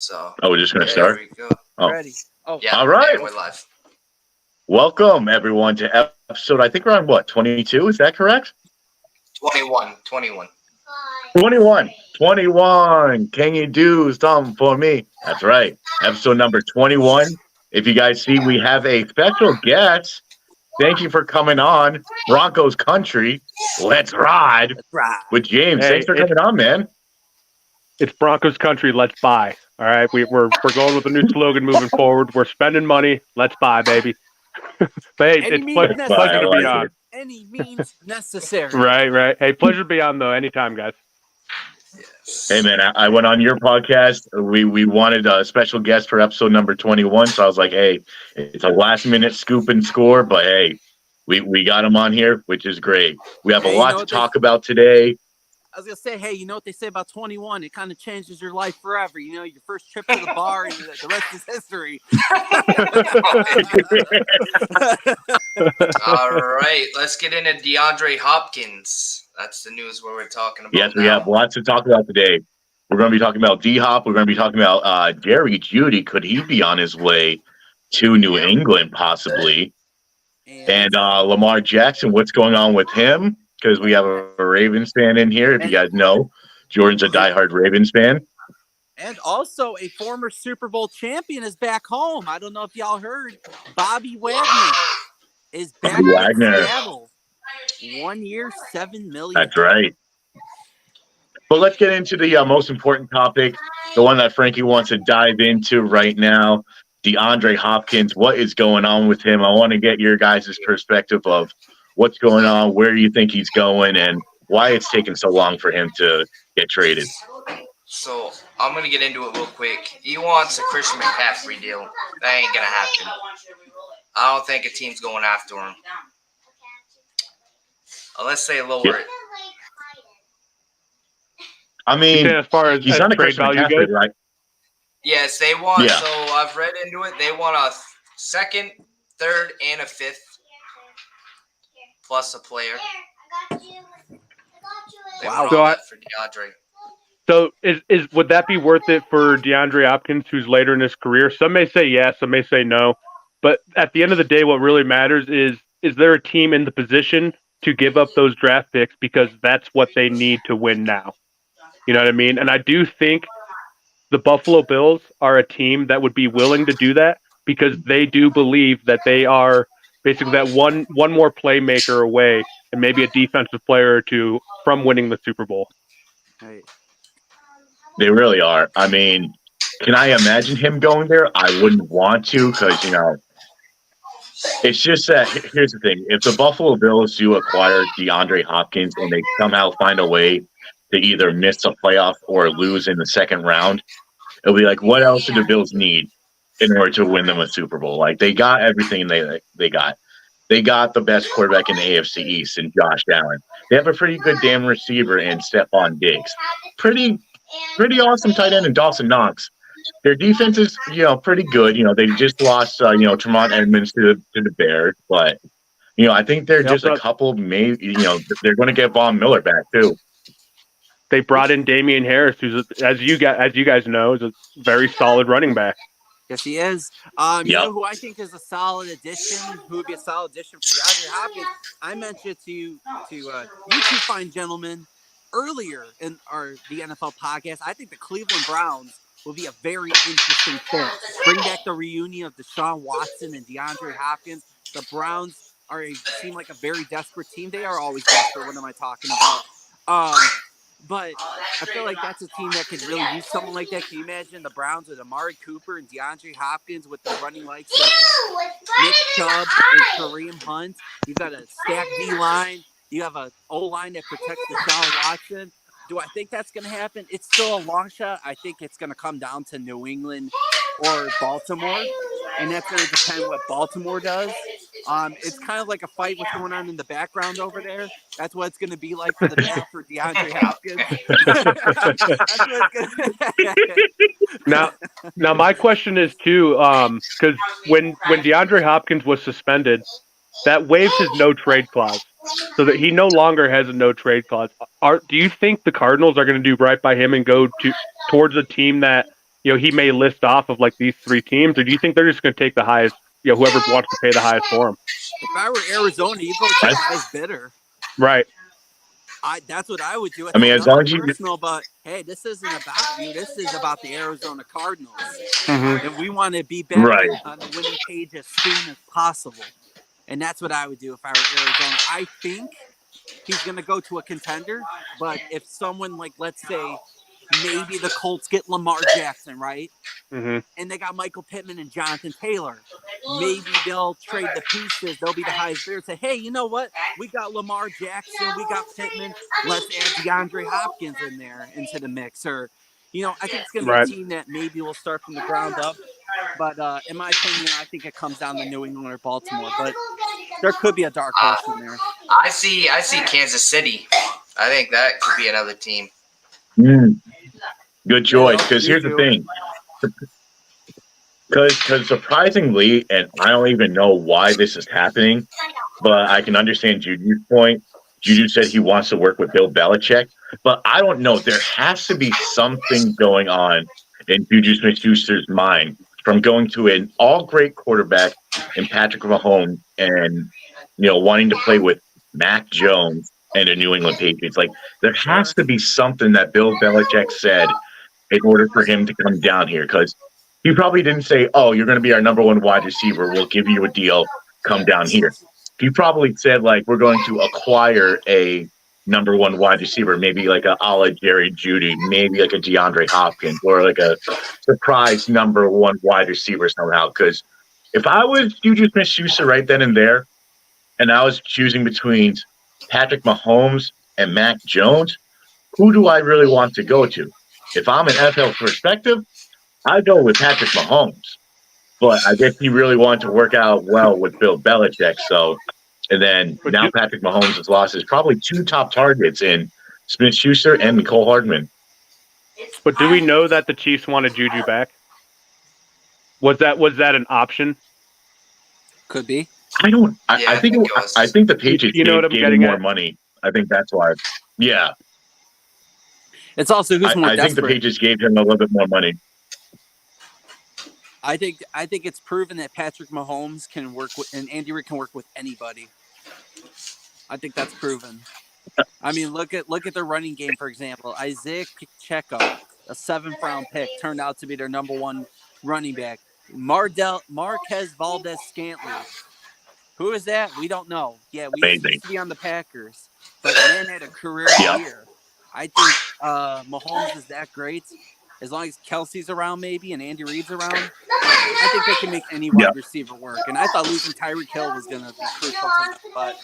So, Oh, we're just going to there start? we go. Oh, Ready. Oh, Yeah, all right. we're live. Welcome, everyone, to episode, I think we're on what, 22? Is that correct? 21. 21. 21. 21. Can you do something for me? That's right. Episode number 21. If you guys see, we have a special guest. Thank you for coming on. Broncos Country. Let's ride that's right. with James. Hey, Thanks for coming on, man. It's Broncos country. Let's buy. All right, we're going with a new slogan moving forward. We're spending money. Let's buy, baby. But hey, Any it's means pleasure necessary. to be on. Any means necessary. Right. Hey, pleasure to be on though. Anytime, guys. Yes. Hey, man, I went on your podcast. We wanted a special guest for episode number 21. So I was like, hey, it's a last-minute scoop and score, but hey, we got him on here, which is great. We have a Hey, you lot know to what talk about today. I was gonna say, hey, you know what they say about 21? It kind of changes your life forever. You know, your first trip to the bar, and the rest is history. All right, let's get into DeAndre Hopkins. That's the news where we're talking about. Yes, we now. have lots to talk about today. We're going to be talking about D-Hop. We're going to be talking about Jerry Jeudy. Could he be on his way to New England, possibly? And Lamar Jackson, what's going on with him? Because we have a Ravens fan in here. If you guys know, Jordan's a diehard Ravens fan. And also, a former Super Bowl champion is back home. I don't know if y'all heard. Bobby Wagner is back Wagner. in Seattle. 1 year, $7 million. That's right. But let's get into the most important topic, the one that Frankie wants to dive into right now, DeAndre Hopkins. What is going on with him? I want to get your guys' perspective of what's going on, where you think he's going, and why it's taken so long for him to get traded. So I'm gonna get into it real quick. He wants a Christian McCaffrey deal. That ain't gonna happen. I don't think a team's going after him. Unless they lower it. I mean, As far as he's not a trade Christian value McCaffrey, goes, right? Yes, they want. Yeah. So I've read into it. They want a second, third, and a fifth, plus a player. They Wow. want So all I- that for DeAndre. So is would that be worth it for DeAndre Hopkins, who's later in his career? Some may say yes, some may say no. But at the end of the day, what really matters is there a team in the position to give up those draft picks, because that's what they need to win now. You know what I mean? And I do think the Buffalo Bills are a team that would be willing to do that, because they do believe that they are basically that one more playmaker away and maybe a defensive player or two from winning the Super Bowl. Right. They really are. I mean, can I imagine him going there? I wouldn't want to, because, it's just that here's the thing. If the Buffalo Bills do acquire DeAndre Hopkins and they somehow find a way to either miss the playoff or lose in the second round, it'll be like, what else do the Bills need in order to win them a Super Bowl? Like, they got everything they got. They got the best quarterback in the AFC East in Josh Allen. They have a pretty good damn receiver in Stephon Diggs. Pretty awesome tight end in Dawson Knox. Their defense is, pretty good. They just lost, Tremont Edmonds to the Bears, but I think they're just a couple. Maybe they're going to get Von Miller back too. They brought in Damian Harris, who's as you guys know, is a very solid running back. Yes, he is. You know who I think is a solid addition? Who would be a solid addition for DeAndre Hopkins? I mentioned to you two fine gentlemen earlier in the NFL podcast. I think the Cleveland Browns will be a very interesting fit. Bring back the reunion of Deshaun Watson and DeAndre Hopkins. The Browns seem like a very desperate team. They are always desperate. What am I talking about? But I feel like that's a team that could really use someone like that. Can you imagine the Browns with Amari Cooper and DeAndre Hopkins with the running likes of Nick Chubb and Kareem Hunt? You've got a stacked D-line. You have an O-line that protects Deshaun Watson. Do I think that's going to happen? It's still a long shot. I think it's going to come down to New England or Baltimore, and that's going to depend what Baltimore does. It's kind of like a fight what's going on in the background over there. That's what it's going to be like for the back for DeAndre Hopkins. That's what it's gonna... Now my question is too, because when DeAndre Hopkins was suspended, that waived his no trade clause, so that he no longer has a no trade clause. Do you think the Cardinals are going to do right by him and go towards a team that he may list off of like these 3 teams, or do you think they're just going to take the highest, whoever wants to pay the highest for him? If I were Arizona, you go to the highest bidder. Right. That's what I would do. I mean, as long as you personal, but hey, this isn't about you. This is about the Arizona Cardinals, and we want to be back Right. on the winning page as soon as possible. And that's what I would do if I were Arizona. I think he's going to go to a contender, but if someone like, let's say, maybe the Colts get Lamar Jackson, right? Mm-hmm. And they got Michael Pittman and Jonathan Taylor. Maybe they'll trade the pieces. They'll be the highest bidder and say, hey, you know what? We got Lamar Jackson. We got Pittman. Let's add DeAndre Hopkins in there into the mix. Or, I think it's going to be a team that maybe will start from the ground up. But in my opinion, I think it comes down to New England or Baltimore. But there could be a dark horse in there. I see Kansas City. I think that could be another team. Good choice, because here's the thing. Because surprisingly, and I don't even know why this is happening, but I can understand Juju's point. Juju said he wants to work with Bill Belichick, but I don't know. There has to be something going on in Juju Smith-Schuster's mind from going to an all-great quarterback in Patrick Mahomes and, wanting to play with Mac Jones and the New England Patriots. Like, there has to be something that Bill Belichick said in order for him to come down here, because he probably didn't say, oh, you're going to be our number 1 wide receiver. We'll give you a deal. Come down here. He probably said, like, we're going to acquire a number 1 wide receiver, maybe like a la Jerry Jeudy, maybe like a DeAndre Hopkins, or like a surprise number 1 wide receiver somehow. Because if I was Juju Smith-Schuster right then and there, and I was choosing between Patrick Mahomes and Mac Jones, who do I really want to go to? If I'm an NFL perspective, I'd go with Patrick Mahomes. But I guess he really wanted to work out well with Bill Belichick. So, and then now Patrick Mahomes has lost his probably 2 top targets in Smith-Schuster and Nicole Hardman. But do we know that the Chiefs wanted Juju back? Was that an option? Could be. I don't. I think the Patriots gave him more money. I think that's why. Yeah. It's also who's more I think the Patriots gave him a little bit more money. I think it's proven that Patrick Mahomes can work with, and Andy Reid can work with anybody. I think that's proven. I mean, look at their running game, for example. Isaiah Pacheco, a 7th-round pick, turned out to be their number 1 running back. Marquez Valdez-Scantling. Who is that? We don't know. Yeah, we used to be on the Packers, but man had a career year. I think Mahomes is that great. As long as Kelsey's around, maybe, and Andy Reid's around, I think they can make any wide receiver work. And I thought losing Tyreek Hill was going to be crucial to them, but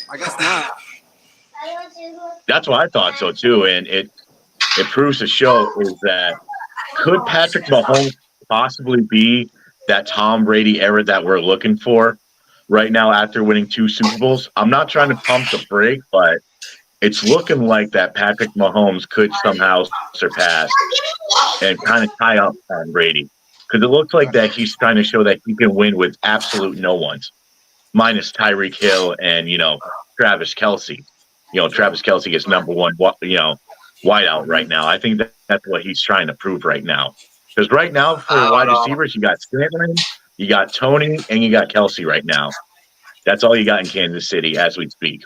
I guess not. That's what I thought so too, and it proves to show is that could Patrick Mahomes possibly be that Tom Brady era that we're looking for right now after winning 2 Super Bowls? I'm not trying to pump the brake, but it's looking like that Patrick Mahomes could somehow surpass and kind of tie up Tom Brady. Because it looks like that he's trying to show that he can win with absolute no ones, minus Tyreek Hill and, Travis Kelce. Travis Kelce is number 1, wideout right now. I think that's what he's trying to prove right now. Because right now, for wide receivers, you got Scantling, you got Tony, and you got Kelce right now. That's all you got in Kansas City as we speak.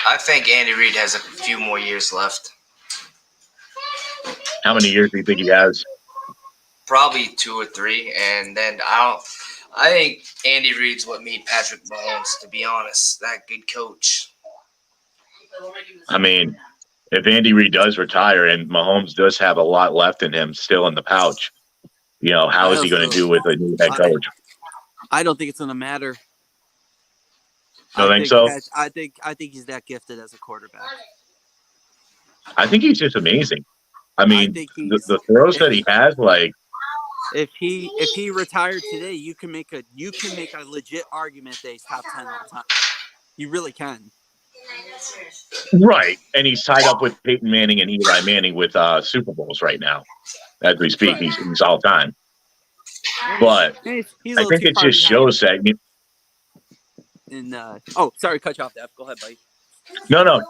I think Andy Reid has a few more years left. How many years do you think he has? Probably 2 or 3, and then I think Andy Reid's what made Patrick Mahomes, to be honest. That good coach. I mean, if Andy Reid does retire and Mahomes does have a lot left in him still in the pouch, how is he going to do with a new head coach? I don't think it's going to matter. Don't think so? I think he's that gifted as a quarterback. I think he's just amazing. I mean, the throws that he has, like, if he retired today, you can make a legit argument that he's top 10 all the time. You really can. Right, and he's tied up with Peyton Manning and Eli Manning with Super Bowls right now. As we speak, he's all time. But he's I think it just shows that. Sorry, cut you off, Def. Go ahead, buddy. No.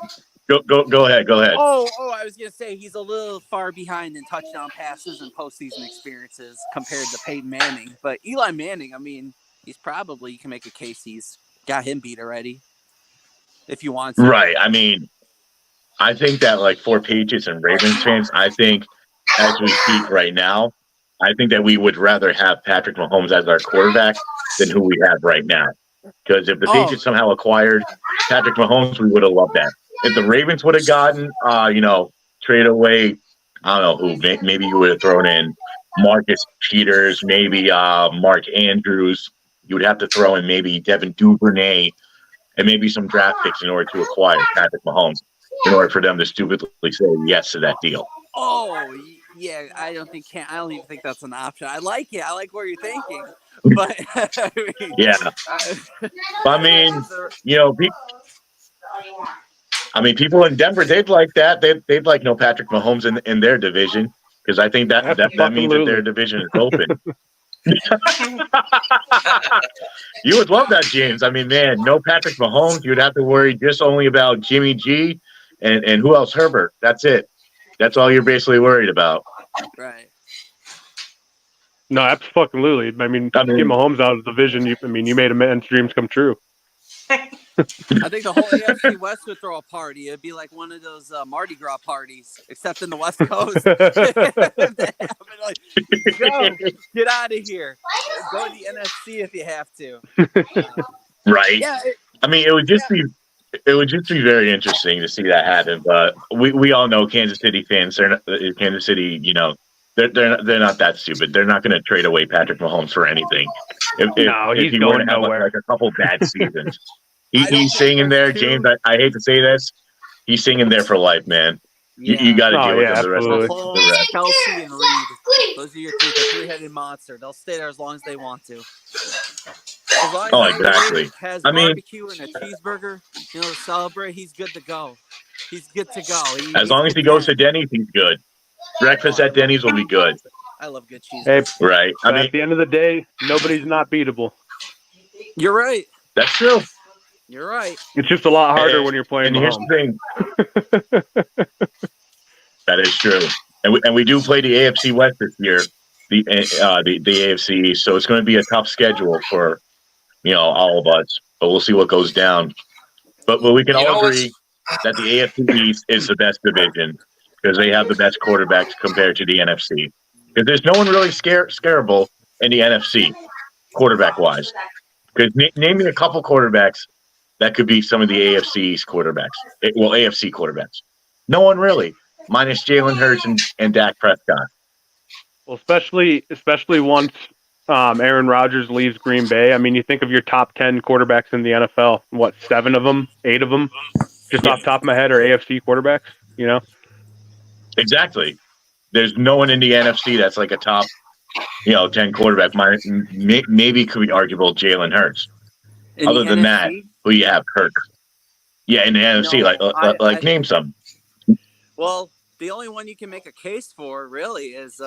Go ahead. Go ahead. Oh, I was gonna say he's a little far behind in touchdown passes and postseason experiences compared to Peyton Manning. But Eli Manning, I mean, he's probably, you can make a case he's got him beat already if you want to. Right. I mean, I think that like for Patriots and Ravens fans, I think as we speak right now, I think that we would rather have Patrick Mahomes as our quarterback than who we have right now. Because if the Patriots somehow acquired Patrick Mahomes, we would have loved that. If the Ravens would have gotten, trade away, I don't know who, maybe you would have thrown in Marcus Peters, maybe Mark Andrews. You would have to throw in maybe Devin Duvernay and maybe some draft picks in order to acquire Patrick Mahomes in order for them to stupidly say yes to that deal. Oh, yeah, I don't even think that's an option. I like it. I like what you're thinking. But yeah. I mean, people in Denver, they'd like that. They'd like no Patrick Mahomes in their division because I think that means that their division is open. You would love that, James. I mean, man, no Patrick Mahomes. You'd have to worry just only about Jimmy G and who else? Herbert. That's it. That's all you're basically worried about. Right. No, absolutely. I mean, get Mahomes out of the division. You made a man's dreams come true. I think the whole AFC West would throw a party. It'd be like one of those Mardi Gras parties, except in the West Coast. Go, get out of here. Go to the NFC if you have to. Right. Yeah. It would just be very interesting to see that happen. But we all know Kansas City fans. Kansas City, they're not that stupid. They're not going to trade away Patrick Mahomes for anything. If he were to have like a couple bad seasons. He's singing there, James. I hate to say this. He's singing there for life, man. Yeah. You got to deal with him the rest of the rest. Kelsey and Reed. Those are your the three-headed monster. They'll stay there as long as they want to. As long as exactly. Has barbecue and a cheeseburger, to celebrate, he's good to go. He's good to go. As long as he goes to Denny's, he's good. Breakfast at Denny's will be good. I love good cheese. Hey, right. At the end of the day, nobody's not beatable. You're right. That's true. You're right. It's just a lot harder when you're playing. And here's the thing. That is true. And we do play the AFC West this year, the AFC. So it's going to be a tough schedule for all of us. But we'll see what goes down. But we can all agree that the AFC East is the best division because they have the best quarterbacks compared to the NFC. Because there's no one really scareable in the NFC, quarterback-wise. Because name me a couple quarterbacks that could be some of the AFC's quarterbacks. AFC quarterbacks. No one really, minus Jalen Hurts and Dak Prescott. Well, especially once Aaron Rodgers leaves Green Bay. I mean, you think of your top 10 quarterbacks in the NFL. What, 7 of them, 8 of them, just off the top of my head, are AFC quarterbacks? Exactly. There's no one in the NFC that's like a top, 10 quarterback. Maybe could be arguable Jalen Hurts. Other than that, who you have? Kirk. Yeah, in the NFC, like name some. Well, the only one you can make a case for really is,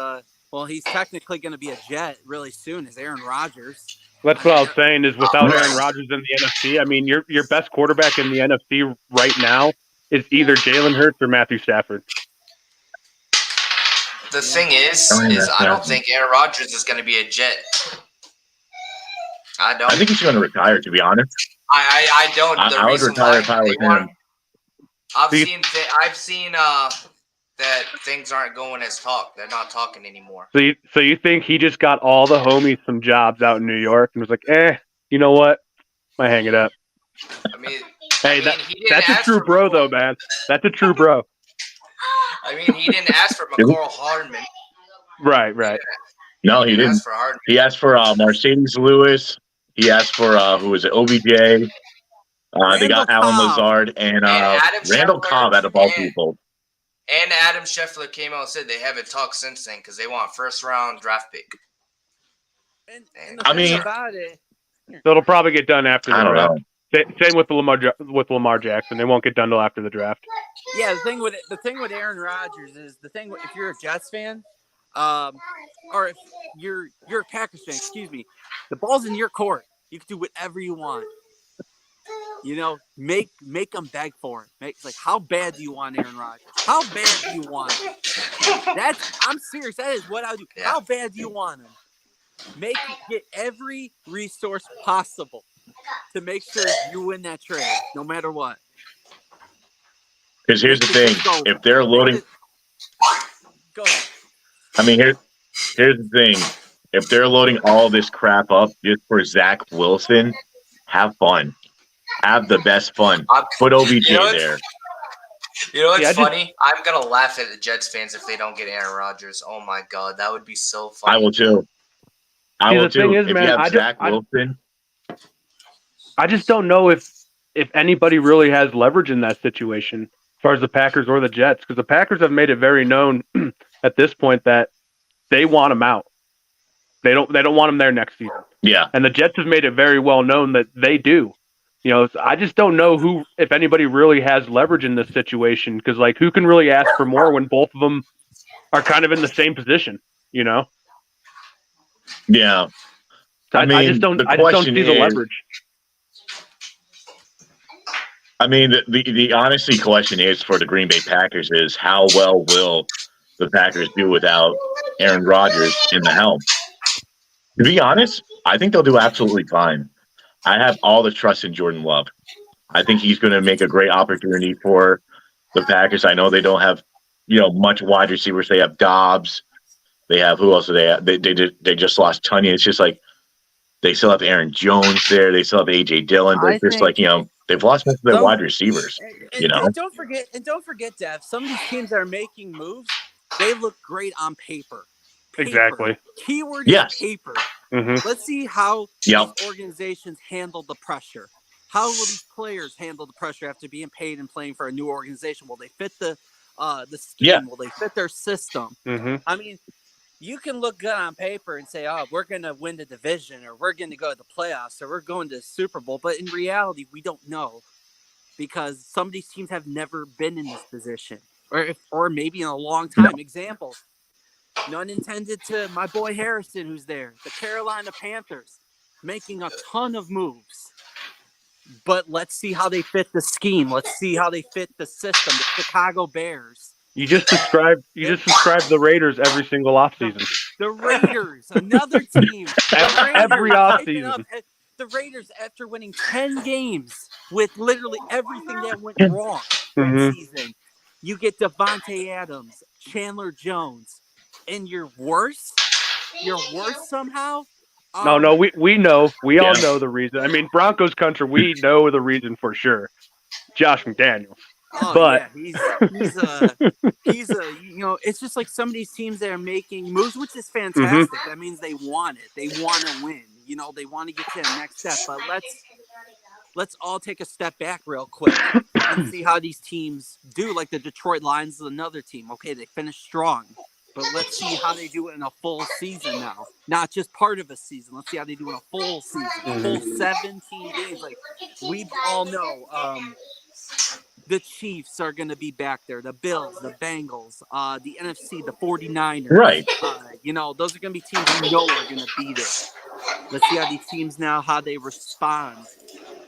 he's technically going to be a Jet really soon, is Aaron Rodgers. That's what I was saying, is without Aaron Rodgers in the NFC, I mean, your best quarterback in the NFC right now is either Jalen Hurts or Matthew Stafford. The thing is I don't think Aaron Rodgers is going to be a Jet. I don't. I think he's going to retire, to be honest. I don't. I would retire if I was him. I've seen that things aren't going as talk. They're not talking anymore. So you think he just got all the homies some jobs out in New York and was like, you know what? I hang it up. That's a true bro, though, man. That's a true bro. I mean, he didn't ask for McCall Hardman. Right. No, he didn't. He asked for Mercedes Lewis. He asked for who was it? OBJ. They got Alan Lazard and Randall Cobb out of all people. And Adam Scheffler came out and said they haven't talked since then because they want first-round draft pick. And the thing about it, so it'll probably get done after the draft. Know. Same with Lamar Jackson. They won't get done till after the draft. Yeah, the thing with Aaron Rodgers is if you're a Jets fan, or if you're a Packers fan, excuse me, the ball's in your court. You can do whatever you want. You know, make them beg for it. It's like, how bad do you want Aaron Rodgers? How bad do you want him? I'm serious. That is what I would do. Yeah. How bad do you want him? Get every resource possible to make sure you win that trade, no matter what. Because here's the thing: if they're loading, go ahead. I mean, here's the thing: if they're loading all this crap up just for Zach Wilson, have fun, have the best fun. Put OBJ there. You know what's funny? I'm gonna laugh at the Jets fans if they don't get Aaron Rodgers. Oh my god, that would be so funny. I will too. The thing is, if man, you have Zach Wilson, I just don't know if anybody really has leverage in that situation, as far as the Packers or the Jets, because the Packers have made it very known at this point that they want him out. They don't want him there next season. Yeah, and the Jets have made it very well known that they do. You know, I just don't know if anybody really has leverage in this situation, because like, who can really ask for more when both of them are kind of in the same position? You know. Yeah, I just don't see the leverage. I mean, the honestly question is for the Green Bay Packers is how well will the Packers do without Aaron Rodgers in the helm? To be honest, I think they'll do absolutely fine. I have all the trust in Jordan Love. I think he's going to make a great opportunity for the Packers. I know they don't have, much wide receivers. They have Dobbs. They have, who else do they have? They just lost Tonyan. It's just like they still have Aaron Jones there. They still have A.J. Dillon. But it's just like, they've lost most of their wide receivers, And don't forget, Dev, some of these teams that are making moves, they look great on paper. Exactly. Keyword is paper. Mm-hmm. Let's see how these organizations handle the pressure. How will these players handle the pressure after being paid and playing for a new organization? Will they fit the scheme? Yeah. Will they fit their system? Mm-hmm. I mean, you can look good on paper and say, oh, we're going to win the division, or we're going to go to the playoffs, or we're going to the Super Bowl. But in reality, we don't know, because some of these teams have never been in this position, or maybe in a long time. No. Example, none intended to my boy Harrison, who's there. The Carolina Panthers making a ton of moves. But let's see how they fit the scheme. Let's see how they fit the system. The Chicago Bears. You just described the Raiders every single offseason. The Raiders, another team. Every offseason. The Raiders, after winning 10 games with literally everything that went wrong that season, you get Devontae Adams, Chandler Jones, and you're worse? You're worse somehow? No, we know. We all know the reason. I mean, Broncos country, we know the reason for sure. Josh McDaniels. Oh, but yeah, he's it's just like some of these teams that are making moves, which is fantastic. That means they want it. They want to win. They want to get to the next step. But let's all take a step back real quick and see how these teams do. Like the Detroit Lions is another team. Okay, they finished strong. But let's see how they do it in a full season now. Not just part of a season. Let's see how they do in a full season. A full 17 games. Like, we all know the Chiefs are going to be back there. The Bills, the Bengals, the NFC, the 49ers. Right. Those are going to be teams you know are going to be there. Let's see how these teams now, how they respond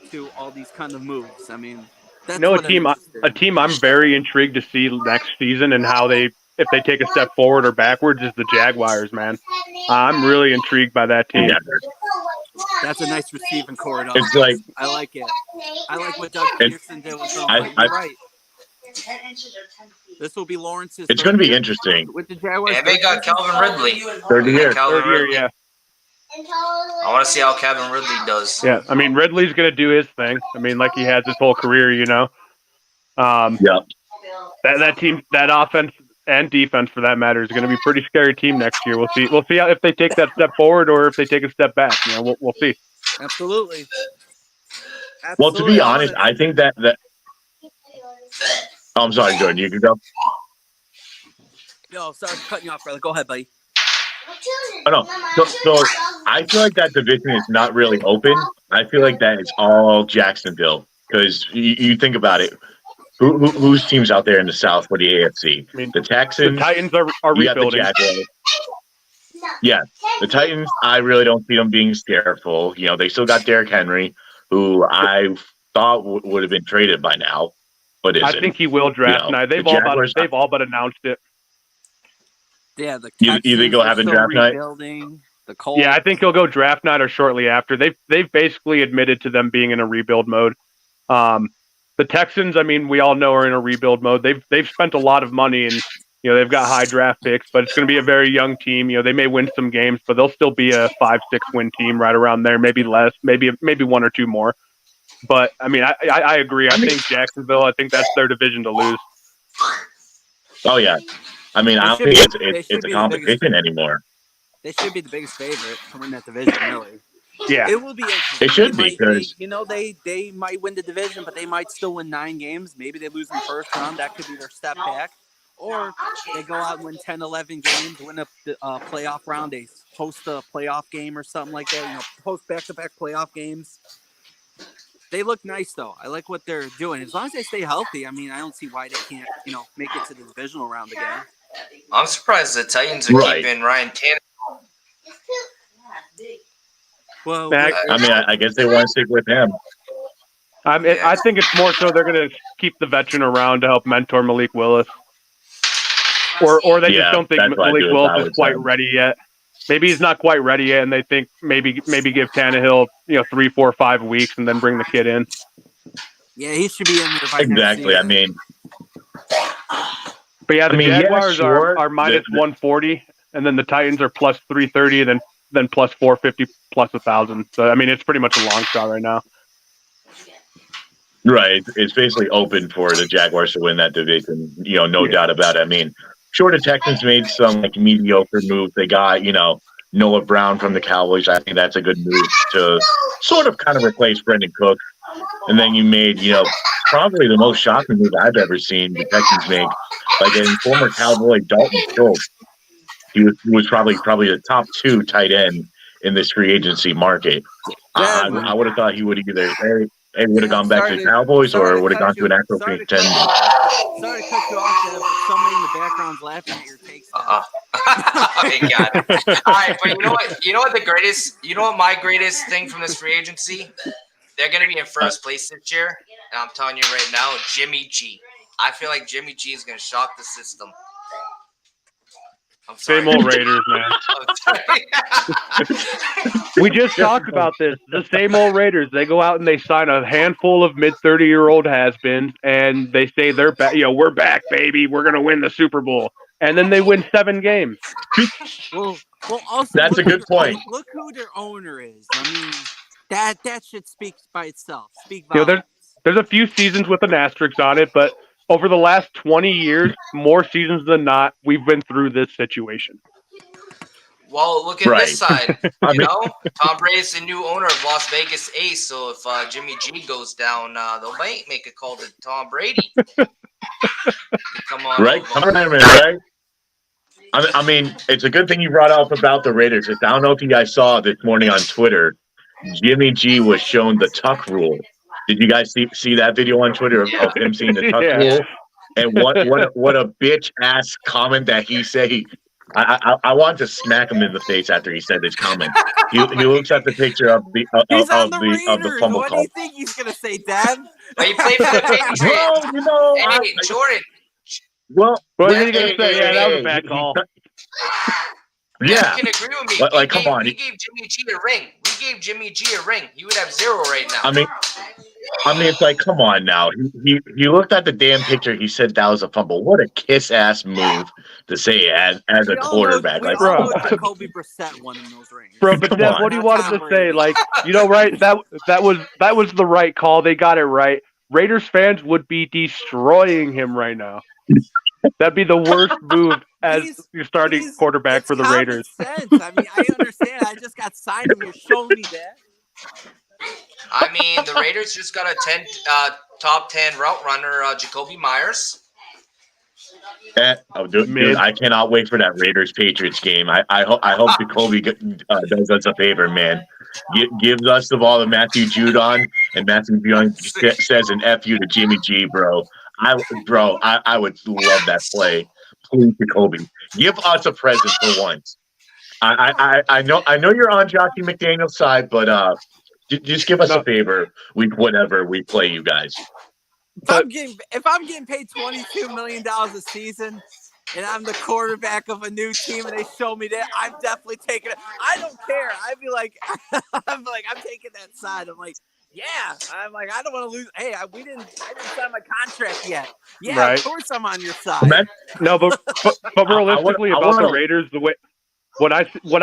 to all these kind of moves. I mean, that's a team I'm very intrigued to see next season and how if they take a step forward or backwards is the Jaguars, man. I'm really intrigued by that team. Yeah. That's a nice receiving core. It's like, I like it. I like what Doug Peterson did with them. You're right. This will be Lawrence's. It's going to be interesting. With the Jaguars. And they got Calvin Ridley. Third year, yeah. I want to see how Calvin Ridley does. Yeah, I mean, Ridley's going to do his thing. I mean, like he has his whole career, That team, that offense and defense, for that matter, is going to be a pretty scary team next year. We'll see. We'll see if they take that step forward or if they take a step back. We'll see. Absolutely. Well, to be honest, I think that. Oh, I'm sorry, Jordan. You can go. No, sorry for cutting you off, brother. Go ahead, buddy. Oh, no. So I feel like that division is not really open. I feel like that is all Jacksonville, because you think about it. Whose teams out there in the South for the AFC? I mean, the Texans. The Titans are rebuilding. The Jaguars. Yeah, the Titans. I really don't see them being scareful. They still got Derrick Henry, who I thought would have been traded by now, but isn't. I think he will draft night. They've all but announced it. Yeah, the You Texans think he'll are have in still draft night? rebuilding. The Colts. Yeah, I think he'll go draft night or shortly after. They've basically admitted to them being in a rebuild mode. The Texans, I mean, we all know are in a rebuild mode. They've spent a lot of money and they've got high draft picks, but it's going to be a very young team. They may win some games, but they'll still be a 5-6 win team right around there, maybe less, maybe one or two more. But I mean, I agree. I think Jacksonville. I think that's their division to lose. Oh yeah, I mean, I don't think it's a competition anymore. They should be the biggest favorite to win that division, really. Yeah, it will be interesting. It should be because they might win the division, but they might still win 9 games. Maybe they lose in the first round. That could be their step back. Or they go out and win 10, 11 games, win a playoff round. They host a playoff game or something like that. Host back-to-back playoff games. They look nice, though. I like what they're doing. As long as they stay healthy, I mean, I don't see why they can't, make it to the divisional round again. I'm surprised the Titans are keeping Ryan Tannehill. Well, I mean, I guess they want to stick with him. I think it's more so they're going to keep the veteran around to help mentor Malik Willis. Or they just don't think Malik Willis is quite ready yet. Maybe he's not quite ready yet, and they think maybe give Tannehill 3, 4, 5 weeks, and then bring the kid in. Yeah, he should be in there by exactly. I mean, but yeah, the Jaguars are minus 140, and then the Titans are plus 330, and then plus 450, plus 1,000. So I mean, it's pretty much a long shot right now. Right, it's basically open for the Jaguars to win that division. No doubt about it. I mean. Sure, the Texans made some mediocre moves. They got, Noah Brown from the Cowboys. I think that's a good move to sort of kind of replace Brendan Cook. And then you made, probably the most shocking move I've ever seen the Texans make. Like in former Cowboy Dalton Schultz. He was probably the top 2 tight end in this free agency market. I would have thought he would either would have gone back to the Cowboys or would have gone to an actual contender. Sorry to cut you off there, but somebody in the background's laughing at your takes. Thank God. All right, but you know what my greatest thing from this free agency? They're going to be in first place this year, and I'm telling you right now, Jimmy G. I feel like Jimmy G is going to shock the system. Same old Raiders, man. We just talked about this. The same old Raiders. They go out and they sign a handful of mid-30-year-old has-beens, and they say they're back. We're back, baby. We're gonna win the Super Bowl, and then they win 7 games. Well, also that's a good point. Look who their owner is. I mean, that should speak by itself. Speak volumes. There's a few seasons with an asterisk on it, but over the last 20 years, more seasons than not, we've been through this situation. Well, look at this side. Tom Brady's the new owner of Las Vegas Ace, so if Jimmy G goes down, they might make a call to Tom Brady. Come on. Right? Right? I mean, it's a good thing you brought up about the Raiders. I don't know if you guys saw this morning on Twitter, Jimmy G was shown the tuck rule. Did you guys see that video on Twitter of him seeing the tuck rule? And what a bitch ass comment that he said. I want to smack him in the face after he said this comment. He looks at the picture of the fumble what call. What do you think he's gonna say, Dad? But he played for the Patriots. Hey, Jordan. Well, what are you gonna say? Yeah, that was a bad call. Yeah, you can agree with me. Like, come on. We gave Jimmy G a ring. We gave Jimmy G a ring. He would have 0 right now. I mean, it's like, come on now. He looked at the damn picture. He said that was a fumble. What a kiss ass move to say as a quarterback. Like, bro, Jacoby Brissett won in those rings. Bro, but Deb, what do you want him to say? Like, right? That was the right call. They got it right. Raiders fans would be destroying him right now. That'd be the worst move as your starting quarterback for the Raiders. Sense. I mean, I understand. I just got signed and you're showing me that. I mean, the Raiders just got a top 10 route runner, Jacoby Myers. Dude, I cannot wait for that Raiders-Patriots game. I hope Jacoby does us a favor, man. Gives us the ball to Matthew Judon, and Matthew Judon says an F you to Jimmy G, bro. I would love that play. Please, Jacoby, give us a present for once. I know you're on Jockey McDaniel's side, but Just give us a favor. Whenever we play you guys. If I'm getting paid $22 million a season and I'm the quarterback of a new team and they show me that, I'm definitely taking it. I don't care. I'd be like, I'm taking that side. I'm like, yeah. I'm like, I don't want to lose. Hey, I didn't sign my contract yet. Yeah, Right. Of course I'm on your side. No, but realistically I about wanna- the Raiders, the way what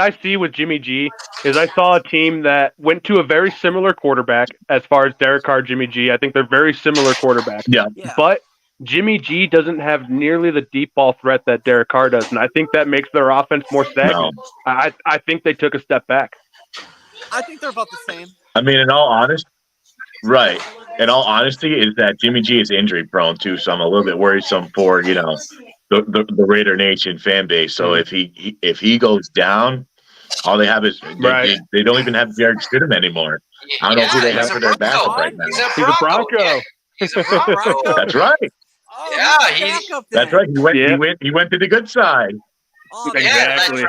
I see with Jimmy G is I saw a team that went to a very similar quarterback as far as Derek Carr, Jimmy G. I think they're very similar quarterbacks. Yeah. But Jimmy G doesn't have nearly the deep ball threat that Derek Carr does, and I think that makes their offense more stagnant. No. I think they took a step back. I think they're about the same. I mean, in all honesty, right. In all honesty, is that Jimmy G is injury prone too, so I'm a little bit worrisome for the Raider Nation fan base. So if he goes down, all they have is they don't even have Jared Stidham anymore. I don't know who they have for their backup right now. He's a Bronco. Yeah, he's a Bronco. That's right. Oh, Yeah, he's he's- backup then. That's right. He went to the good side. Oh, Exactly.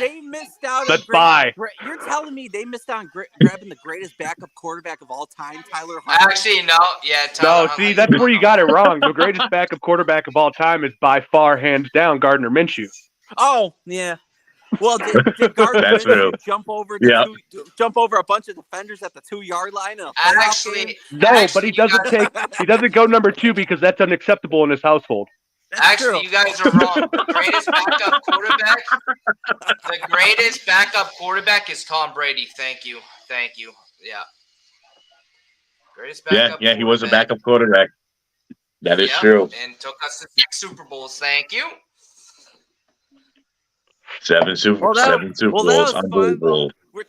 They missed out. Let's on buy. You're telling me they missed out on grabbing the greatest backup quarterback of all time, Tyler Huntley? Actually, no. Yeah. No, Tyler see, Huntley. that's where you got it wrong. The greatest backup quarterback of all time is by far, hands down, Gardner Minshew. Oh, yeah. Well, did Gardner That's Minshew true. jump over Yeah. jump over a bunch of defenders at the 2-yard line? In a playoff game? Actually, No, but he doesn't go number 2 because that's unacceptable in his household. That's true. you guys are wrong. The greatest backup quarterback is Tom Brady. Thank you. Yeah. Greatest backup. Yeah, he was a backup quarterback. That is Yep, true. And took us to 6 Super Bowls. Thank you. 7 Super Well, that Bowls. was fun. Unbelievable. We're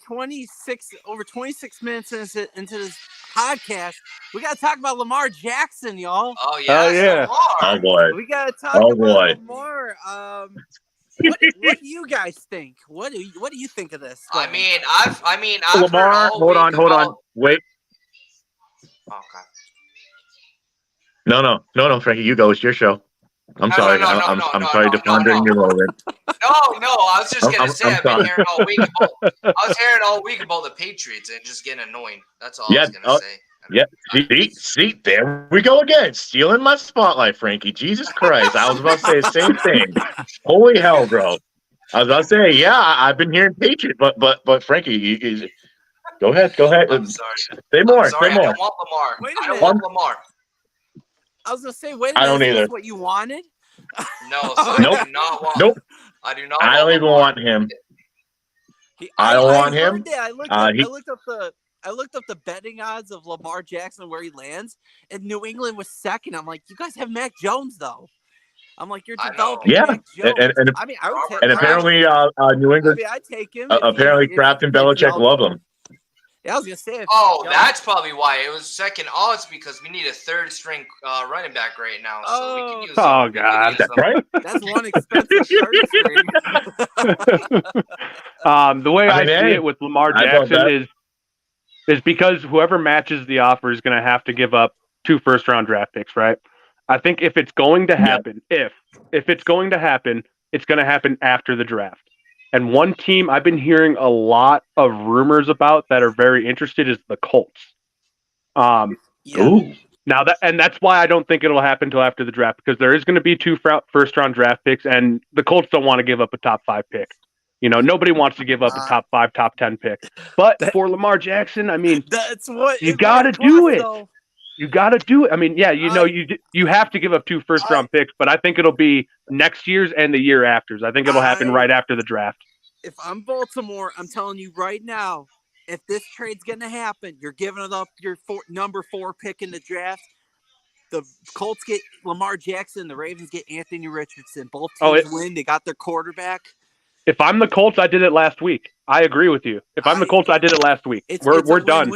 over 26 minutes into this podcast. We got to talk about Lamar Jackson, y'all. Oh yeah. Oh, yeah. Oh boy. We got to talk Oh, about boy. Lamar. What do you guys think? What do you think of this? I mean, I've Lamar, heard all hold week on. about- Wait. Oh, God. No, Frankie, you go. It's your show. I'm No, sorry. no, no, I'm no, sorry to ponder in your moment. No, I was just gonna I'm say I've sorry. been hearing all week. I was hearing all week about the Patriots and just getting annoying. That's all I was gonna say. Yeah. See, there we go again. Stealing my spotlight, Frankie. Jesus Christ. I was about to say the same thing. Holy hell, bro. I was about to say, yeah, I've been hearing Patriot, but Frankie, go ahead. I'm sorry. Say more. I'm sorry, Say I more. don't want Lamar. Wait a I don't minute. want Lamar. I was gonna say, wait a minute. I don't is this either. what you wanted? No, so I Nope. do not want. Nope. I do not. I don't even Lamar. want him. I don't want heard him. that. I looked up the betting odds of Lamar Jackson where he lands, and New England was second. I'm like, you guys have Mac Jones though. I'm like, you're I know. developing Yeah, Mac Jones. and I mean, I would take. And apparently, New England, I'd take him. apparently, Kraft and Belichick love him. Yeah, I was gonna say. That's probably why it was second odds because we need a third string running back right now. So we can use. Oh, we can God. use That's them. right. That's one expensive third string. The way I I mean, see hey, it with Lamar I love Jackson is because whoever matches the offer is going to have to give up 2 first-round draft picks, right? I think if it's going to happen, if it's going to happen, it's going to happen after the draft. And one team I've been hearing a lot of rumors about that are very interested is the Colts. Yeah. Ooh. Now that's why I don't think it'll happen until after the draft because there is going to be 2 first-round draft picks, and the Colts don't want to give up a top 5 pick. You know, nobody wants to give up a top 5, top 10 pick. But for Lamar Jackson, I mean, That's what You it gotta might do cost, it. though. you got to do it. I mean, yeah, you have to give up 2 first-round picks, but I think it'll be next year's and the year after's. I think it'll happen right after the draft. If I'm Baltimore, I'm telling you right now, if this trade's gonna happen, you're giving it up your number 4 pick in the draft. The Colts get Lamar Jackson, the Ravens get Anthony Richardson. Both teams win. They got their quarterback. If I'm the Colts, I did it last week. I agree with you. If I'm the Colts, I did it last week. We're done.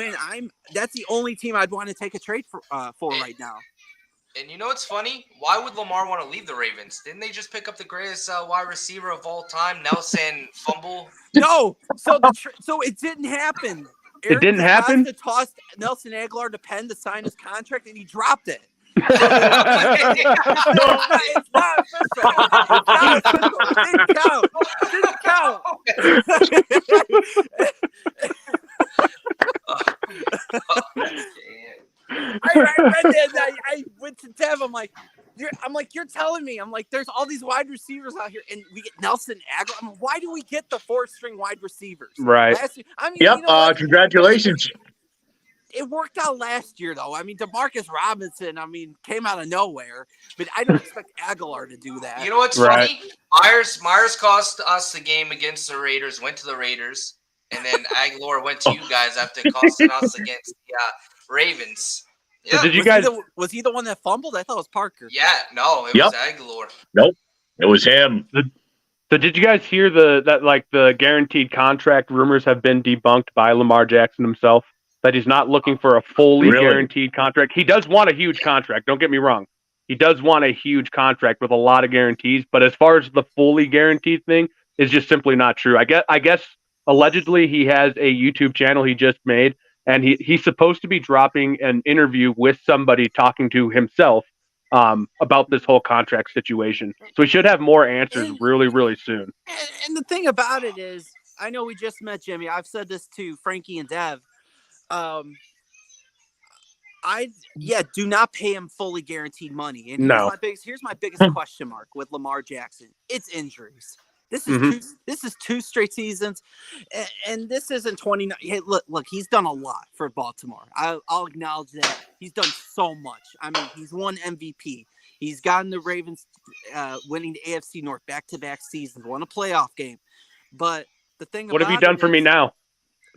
That's the only team I'd want to take a trade for right now. And you know what's funny? Why would Lamar want to leave the Ravens? Didn't they just pick up the greatest wide receiver of all time, Nelson Fumble? No, so so it didn't happen. It didn't happen? Costa tossed Nelson Aguilar to Penn to sign his contract, and he dropped it. Oh, It's not official. It didn't count. Brendan, I went to Dev. I'm like, you're telling me. I'm like, there's all these wide receivers out here, and we get Nelson Aguilar. I'm like, why do we get the 4th-string wide receivers? Right. Last year, I mean, Yep. you know what? Congratulations. It worked out last year, though. I mean, Demarcus Robinson, came out of nowhere, but I don't expect Aguilar to do that. You know what's Right. funny? Myers cost us the game against the Raiders, went to the Raiders, and then Aguilar went to you guys after costing us against the Ravens. So Yeah, did you was guys? was he the one that fumbled? I thought it was Parker. yeah, no, it Yep. was Aguilar. It was him. So did you guys hear that the guaranteed contract rumors have been debunked by Lamar Jackson himself? That he's not looking for a fully Really? guaranteed contract. He does want a huge contract. Don't get me wrong. He does want a huge contract with a lot of guarantees. But as far as the fully guaranteed thing, is just simply not true. I guess allegedly he has a YouTube channel he just made, and he's supposed to be dropping an interview with somebody talking to himself about this whole contract situation. So we should have more answers really, really soon. And the thing about it is, I know we just met Jimmy. I've said this to Frankie and Dev. Do not pay him fully guaranteed money. And No. here's my biggest question mark with Lamar Jackson. It's injuries. This is 2 straight seasons, and this isn't 29. Hey, look, he's done a lot for Baltimore. I'll acknowledge that he's done so much. I mean, he's won MVP. He's gotten the Ravens winning the AFC North back-to-back seasons, won a playoff game. But the thing What have you about done it for me is, now?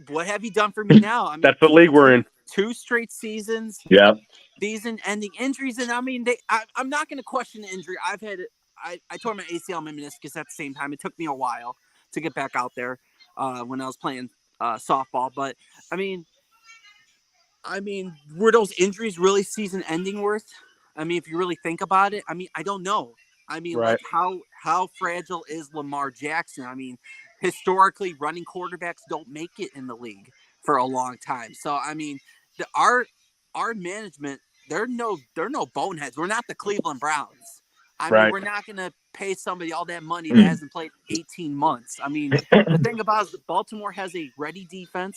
What have you done for me now? I mean, That's the league we're in. 2 straight seasons, Yep. season-ending injuries, and I mean, I'm not going to question the injury. I tore my ACL and my meniscus at the same time. It took me a while to get back out there when I was playing softball. But I mean, were those injuries really season-ending worth? I mean, if you really think about it, I mean, I don't know. I mean, Right. like how fragile is Lamar Jackson? I mean, historically, running quarterbacks don't make it in the league for a long time. So I mean, our management, they're no boneheads. We're not the Cleveland Browns. I mean, Right. we're not going to pay somebody all that money that hasn't played 18 months. I mean, the thing about it is that Baltimore has a ready defense.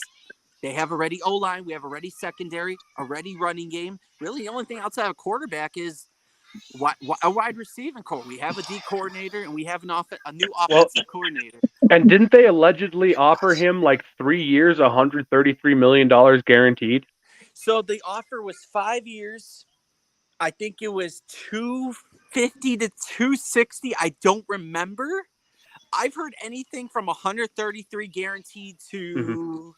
They have a ready O-line. We have a ready secondary, a ready running game. Really, the only thing outside of quarterback is a wide receiving core. We have a D coordinator, and we have a new offensive coordinator. And didn't they allegedly offer him like 3 years, $133 million guaranteed? So the offer was 5 years. I think it was 250 to 260. I don't remember. I've heard anything from 133 guaranteed to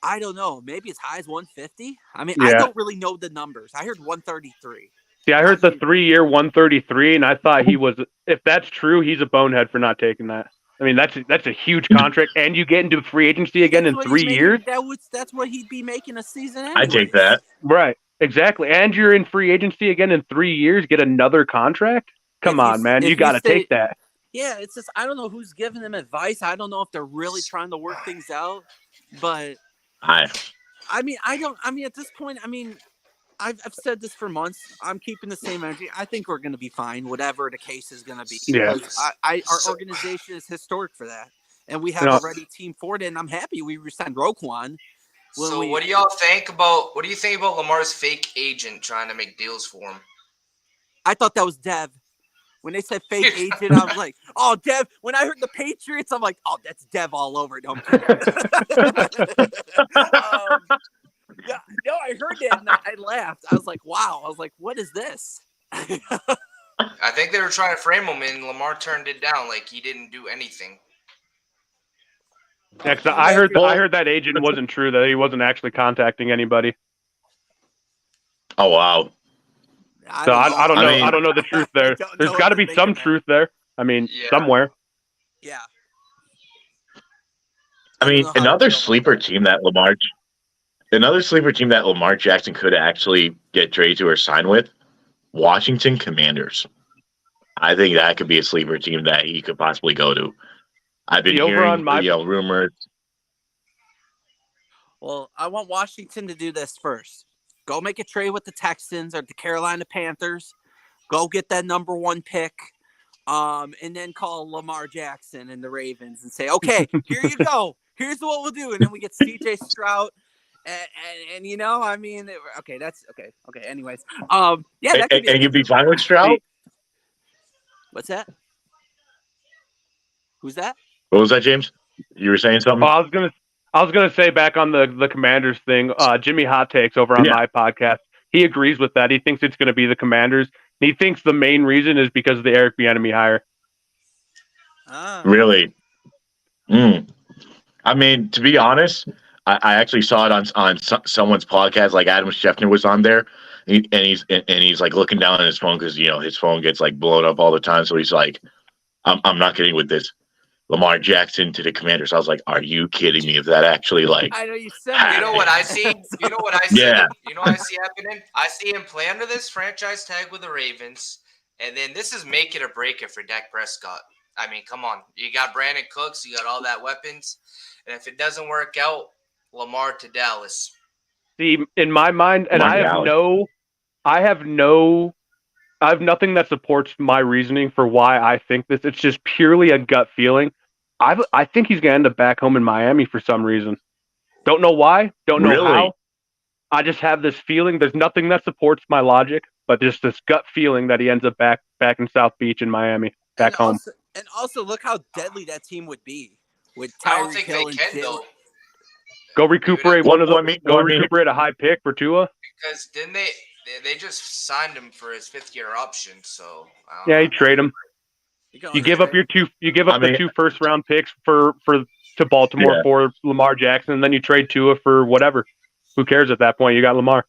I don't know, maybe as high as 150. I mean, I Yeah. don't really know the numbers. I heard 133. See, I heard the 3-year 133, and I thought he was. If that's true, he's a bonehead for not taking that. I mean, that's a huge contract, and you get into free agency again in That's what 3 he's making- years. That's what he'd be making a season. I take anyways. that. Right, exactly. And you're in free agency again in 3 years. Get another contract? Come If you- on, man. if You you got to stay- take that. Yeah, it's just I don't know who's giving them advice. I don't know if they're really trying to work things out, but. I I mean, at this point, I mean, I've said this for months. I'm keeping the same energy. I think we're going to be fine, whatever the case is going to be. Yeah. Our organization is historic for that. And we have No. a ready team for it. And I'm happy we signed Roquan. So what do y'all think about Lamar's fake agent trying to make deals for him? I thought that was Dev. When they said fake agent, I was like, oh, Dev. When I heard the Patriots, I'm like, oh, that's Dev all over. No, I'm kidding. Yeah, no, I heard that and I laughed. I was like, wow. I was like, what is this? I think they were trying to frame him, and Lamar turned it down like he didn't do anything. Yeah, 'cause I heard that agent wasn't true. That he wasn't actually contacting anybody. Oh wow. So I don't know. I mean- I don't know the truth there. I don't There's know got to what be to some think of that. truth there. I mean, Yeah. somewhere. Yeah. I mean, know how to another feel about sleeper that. team that Lamar Jackson could actually get traded to or sign with, Washington Commanders. I think that could be a sleeper team that he could possibly go to. I've been The over hearing on my- rumors. Well, I want Washington to do this first. Go make a trade with the Texans or the Carolina Panthers. Go get that number 1 pick. And then call Lamar Jackson and the Ravens and say, okay, here you go. Here's what we'll do. And then we get CJ Stroud And you know, I mean, okay, that's okay. Okay, anyways, yeah, that could be. And you'd be fine with Stroud? What's that? Who's that? What was that, James? You were saying something? Oh, I was gonna say back on the Commanders thing. Jimmy Hot Takes over on my podcast. He agrees with that. He thinks it's going to be the Commanders. He thinks the main reason is because of the Eric Bieniemy hire. Really? I mean, to be honest, I actually saw it on someone's podcast. Like Adam Schefter was on there, and he's like looking down on his phone because his phone gets like blown up all the time. So he's like, "I'm not kidding with this." Lamar Jackson to the Commanders. I was like, "Are you kidding me?" If that actually like, I know you said. You know what I see? You know what I see? Yeah. You know what I see happening? I see him play under this franchise tag with the Ravens, and then this is make it or break it for Dak Prescott. I mean, come on. You got Brandon Cooks. You got all that weapons. And if it doesn't work out, Lamar to Dallas. See, in my mind, and I have nothing that supports my reasoning for why I think this. It's just purely a gut feeling. I think he's going to end up back home in Miami for some reason. Don't know why. Don't know how. I just have this feeling. There's nothing that supports my logic, but just this gut feeling that he ends up back in South Beach in Miami, back home. And also, look how deadly that team would be with I don't Tyreek think Hill they and can, Jalen. though. Go recuperate recuperate a high pick for Tua. Because didn't they just signed him for his 5th-year option, so yeah, you trade him. You give up the 2 first-round picks to Baltimore for Lamar Jackson, and then you trade Tua for whatever. Who cares at that point? You got Lamar.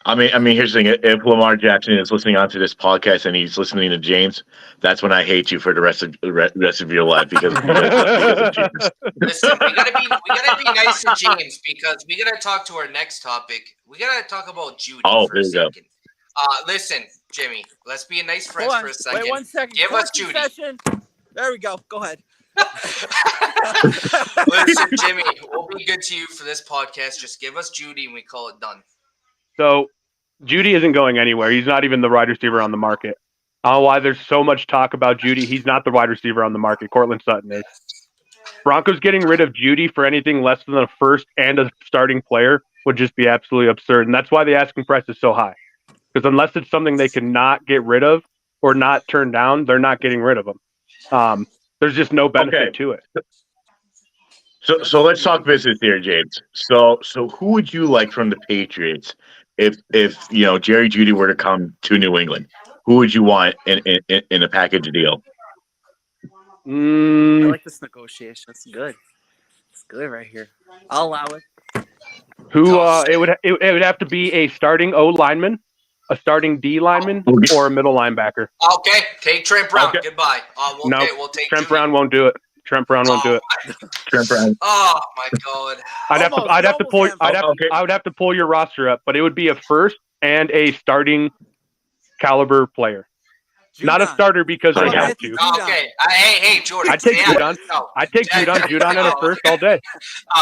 I mean, here's the thing: if Lamar Jackson is listening onto this podcast and he's listening to James, that's when I hate you for the rest of your life because of James. Listen, we gotta be nice to James because we gotta talk to our next topic. We gotta talk about Judy for a second. Listen, Jimmy, let's be nice friends for a second. Wait 1 second. Give us Judy. Session. There we go. Go ahead. Listen, Jimmy, we'll be good to you for this podcast. Just give us Judy and we call it done. So, Judy isn't going anywhere. He's not even the wide receiver on the market. I don't know why there's so much talk about Judy. He's not the wide receiver on the market. Cortland Sutton is. Broncos getting rid of Judy for anything less than a first and a starting player would just be absolutely absurd. And that's why the asking price is so high. Because unless it's something they cannot get rid of or not turn down, they're not getting rid of them. There's just no benefit to it. So let's talk business here, James. So who would you like from the Patriots if Jerry Jeudy were to come to New England? Who would you want in a package deal? I like this negotiation. It's good. It's good right here. I'll allow it. It would have to be a starting O lineman, a starting D lineman, or a middle linebacker. Okay, take Trent Brown. Okay. Goodbye. We'll take Trent Judy. Brown won't do it. Trent Brown won't do it. Trent Brown. Oh my God! I would have to pull your roster up, but it would be a first and a starting caliber player, not a starter because I have to. Okay, hey, Jordan. I take Judon. I take Judon at a first all day.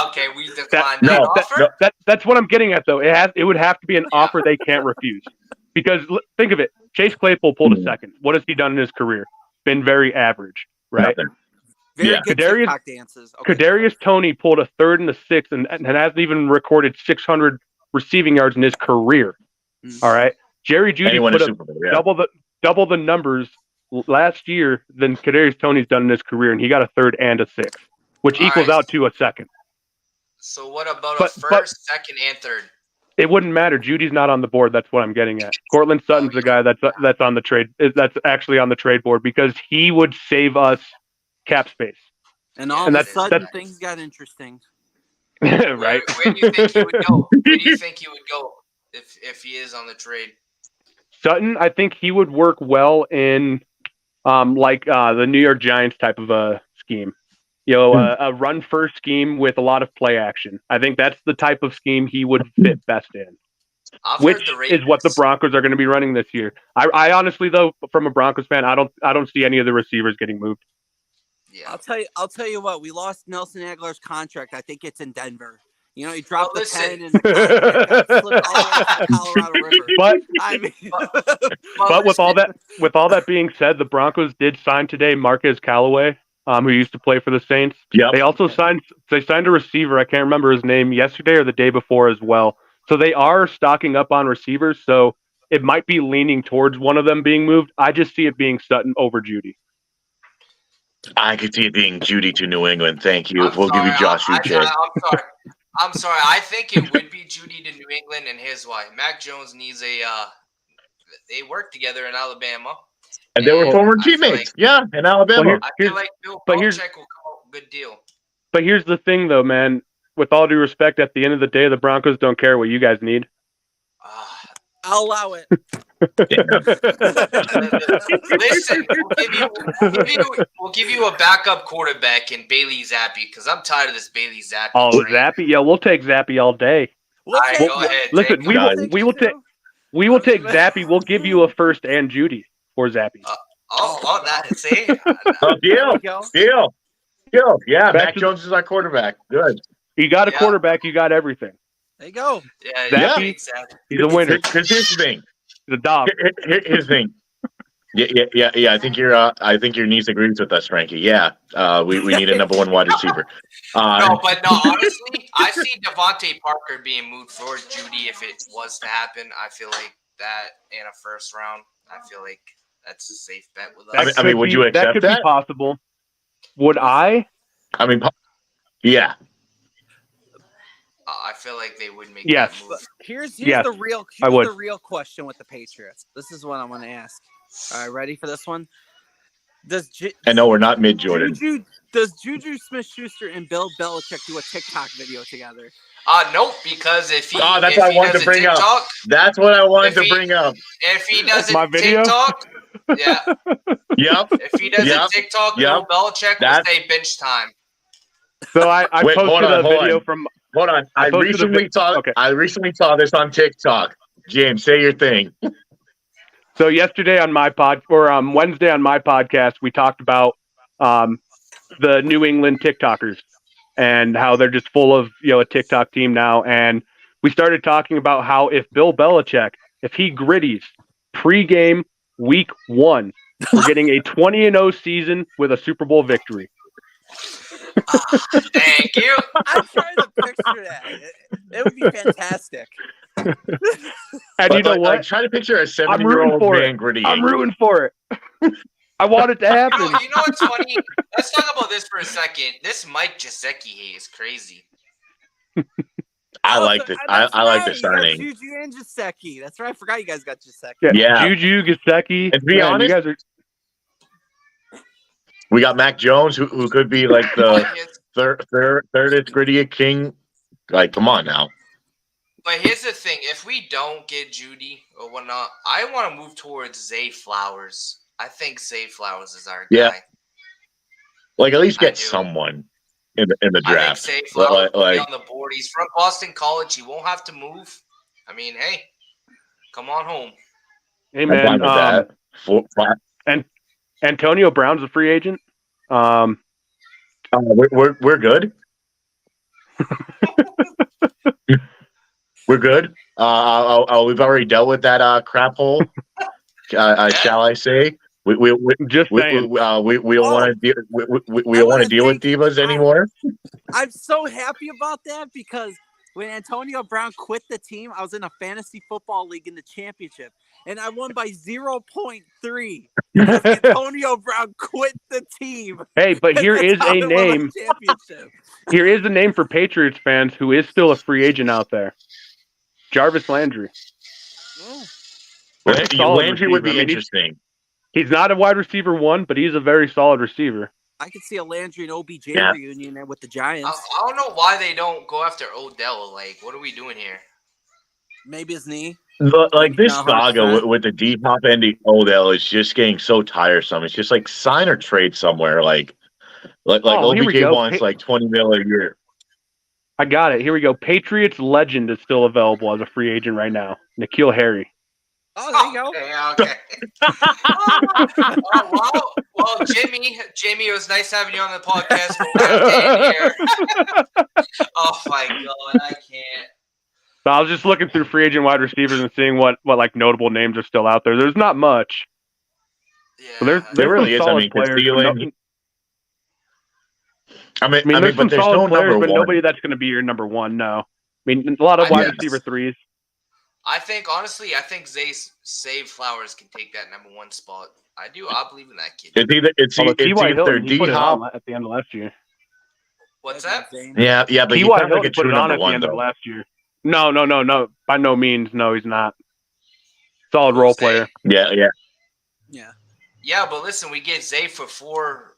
Okay, we decline that offer. That's what I'm getting at, though. It would have to be an offer they can't refuse. Because think of it, Chase Claypool pulled a second. What has he done in his career? Been very average, right? Nothing. Very good TikTok dances. Okay. Kadarius Toney pulled a third and a sixth and hasn't even recorded 600 receiving yards in his career. All right, Jerry Jeudy put up double the numbers last year than Kadarius Toney's done in his career, and he got a third and a sixth, which equals out to a second. So what about a first, second, and third? It wouldn't matter. Judy's not on the board. That's what I'm getting at. Cortland Sutton's the guy that's on the trade. That's actually on the trade board because he would save us cap space. And all of a sudden, things got interesting. Right? Where do you think he would go? Where do you think he would go if he is on the trade? Sutton, I think he would work well in the New York Giants type of a scheme. A run first scheme with a lot of play action. I think that's the type of scheme he would fit best in. Which is what the Broncos are going to be running this year. I honestly, though, from a Broncos fan, I don't see any of the receivers getting moved. Yeah. I'll tell you what. We lost Nelson Aguilar's contract. I think it's in Denver. He dropped the pen in the contract, got slipped all the way to the Colorado River. But with all that being said, the Broncos did sign today Marquez Callaway who used to play for the Saints. Yep. They also signed a receiver. I can't remember his name, yesterday or the day before as well. So they are stocking up on receivers. So it might be leaning towards one of them being moved. I just see it being Sutton over Judy. I could see it being Judy to New England. Thank you. I'm We'll give you sorry, Josh Uche. I'm sorry. I think it would be Judy to New England, and here's why. Mac Jones needs a. They work together in Alabama. And they were former I feel teammates. Yeah, in Alabama. I feel like Bill but Belichick will come out with a good deal. But here's the thing, though, man. With all due respect, at the end of the day, the Broncos don't care what you guys need. I'll allow it. Listen, we'll give you a backup quarterback in Bailey Zappi because I'm tired of this Bailey Zappi. Oh, train. Zappy? Yeah, we'll take Zappy all day. All right, go ahead. Listen, take we him. will take Zappy. We'll give you a first and Judy for Zappy. That see. Oh, deal. Yeah, Back Mac to- Jones is our quarterback. Good. You got a Yeah. quarterback. You got everything. There you go. Yeah, Zappy? exactly. He's a winner. Because here's the thing. He's a dog. Here's the thing. Yeah. I think your niece agrees with us, Frankie. Yeah, we need a number one wide receiver. No, honestly, I see Devontae Parker being moved for Judy if it was to happen. I feel like that in a first round. I feel like that's a safe bet with us. I mean, would you accept that? Could that? be possible. Would I? I mean, yeah. I feel like they would make Yes. that move. Here's Yes, the real I would. the real question with the Patriots. This is what I want to ask. All right, ready for this one? And no, we're not mid Jordan. Does Juju Smith-Schuster and Bill Belichick do a TikTok video together? Nope, because if he That's if what I he wanted does to a bring up. TikTok, That's what I wanted If to he- bring up. if he does My a video? TikTok, yeah, Yep. if he does Yep. a TikTok, Yep. Bill Belichick will That's- say bench time. So I Wait, hold posted on, a hold video on. from. Hold on. I posted a recently saw this on TikTok. James, say your thing. So yesterday on my Wednesday on my podcast, we talked about the New England TikTokers and how they're just full of a TikTok team now. And we started talking about how if Bill Belichick, if he gritties pregame week 1, we're getting a 20-0 season with a Super Bowl victory. Thank you. I'm trying to picture that. It would be fantastic. And you know what? I'm trying to picture a I'm rooting 70-year-old for man it. gritty. I'm rooting for it. I want it to happen. You know what's funny? Let's talk about this for a second. This Mike Gesicki hate is crazy. I like this. I like the You got signing. Juju and Gesicki. That's right. I forgot you guys got Gesicki. Yeah. Juju, Gesicki. And to be man, honest, you guys are. We got Mac Jones, who could be like the But thirdest gritty king. Like, come on now. here's the thing: if we don't get Judy or whatnot, I want to move towards Zay Flowers. I think Zay Flowers is our Yeah. guy. Like, at least I get do. someone in the I think draft. Zay Flowers will be Like, on the board. He's from Boston College. He won't have to move. I mean, hey, come on home. Hey I'm fine man, with that. Antonio Brown's a free agent. We're good. We're good. We've already dealt with that crap hole. Shall I say? We Just saying. don't want to we don't want to deal with divas anymore. I'm so happy about that because when Antonio Brown quit the team, I was in a fantasy football league in the championship, and I won by 0.3 because Antonio Brown quit the team. Hey, but here That's is how a I won my name. championship. Here is a name for Patriots fans who is still a free agent out there. Jarvis Landry. Oh. Very solid Landry would be receiver. I mean, interesting. He's not a wide receiver 1, but he's a very solid receiver. I could see a Landry and OBJ Yeah. reunion there with the Giants. I don't know why they don't go after Odell. Like, what are we doing here? Maybe his knee. Like this No, saga 100%. with the D Hop and the Odell is just getting so tiresome. It's just like sign or trade somewhere. Like Oh, here we OBJ go. wants like $20 million a year. I got it. Here we go. Patriots legend is still available as a free agent right now. N'Keal Harry. Oh, there you go. Okay. Well, Jimmy, it was nice having you on the podcast. Oh my God, I can't. So I was just looking through free agent wide receivers and seeing what like notable names are still out there. There's not much. Yeah. So there's There really some is. I solid mean, 'cause players. Thielen- I mean, there's some but there's solid no players, number but one. nobody that's going to be your number one. No, I mean a lot of wide receiver threes. I think honestly, Zay Flowers can take that number one spot. I believe in that kid. It's Although either T.Y. Hilton, he D put it Hop. on at the end of last year. What's that? Yeah, but he's T.Y. not like a Hilton put true it on number at the one end of though. last year. No. By no means. No, he's not. Solid role player. Yeah. Yeah, but listen, we get Zay for four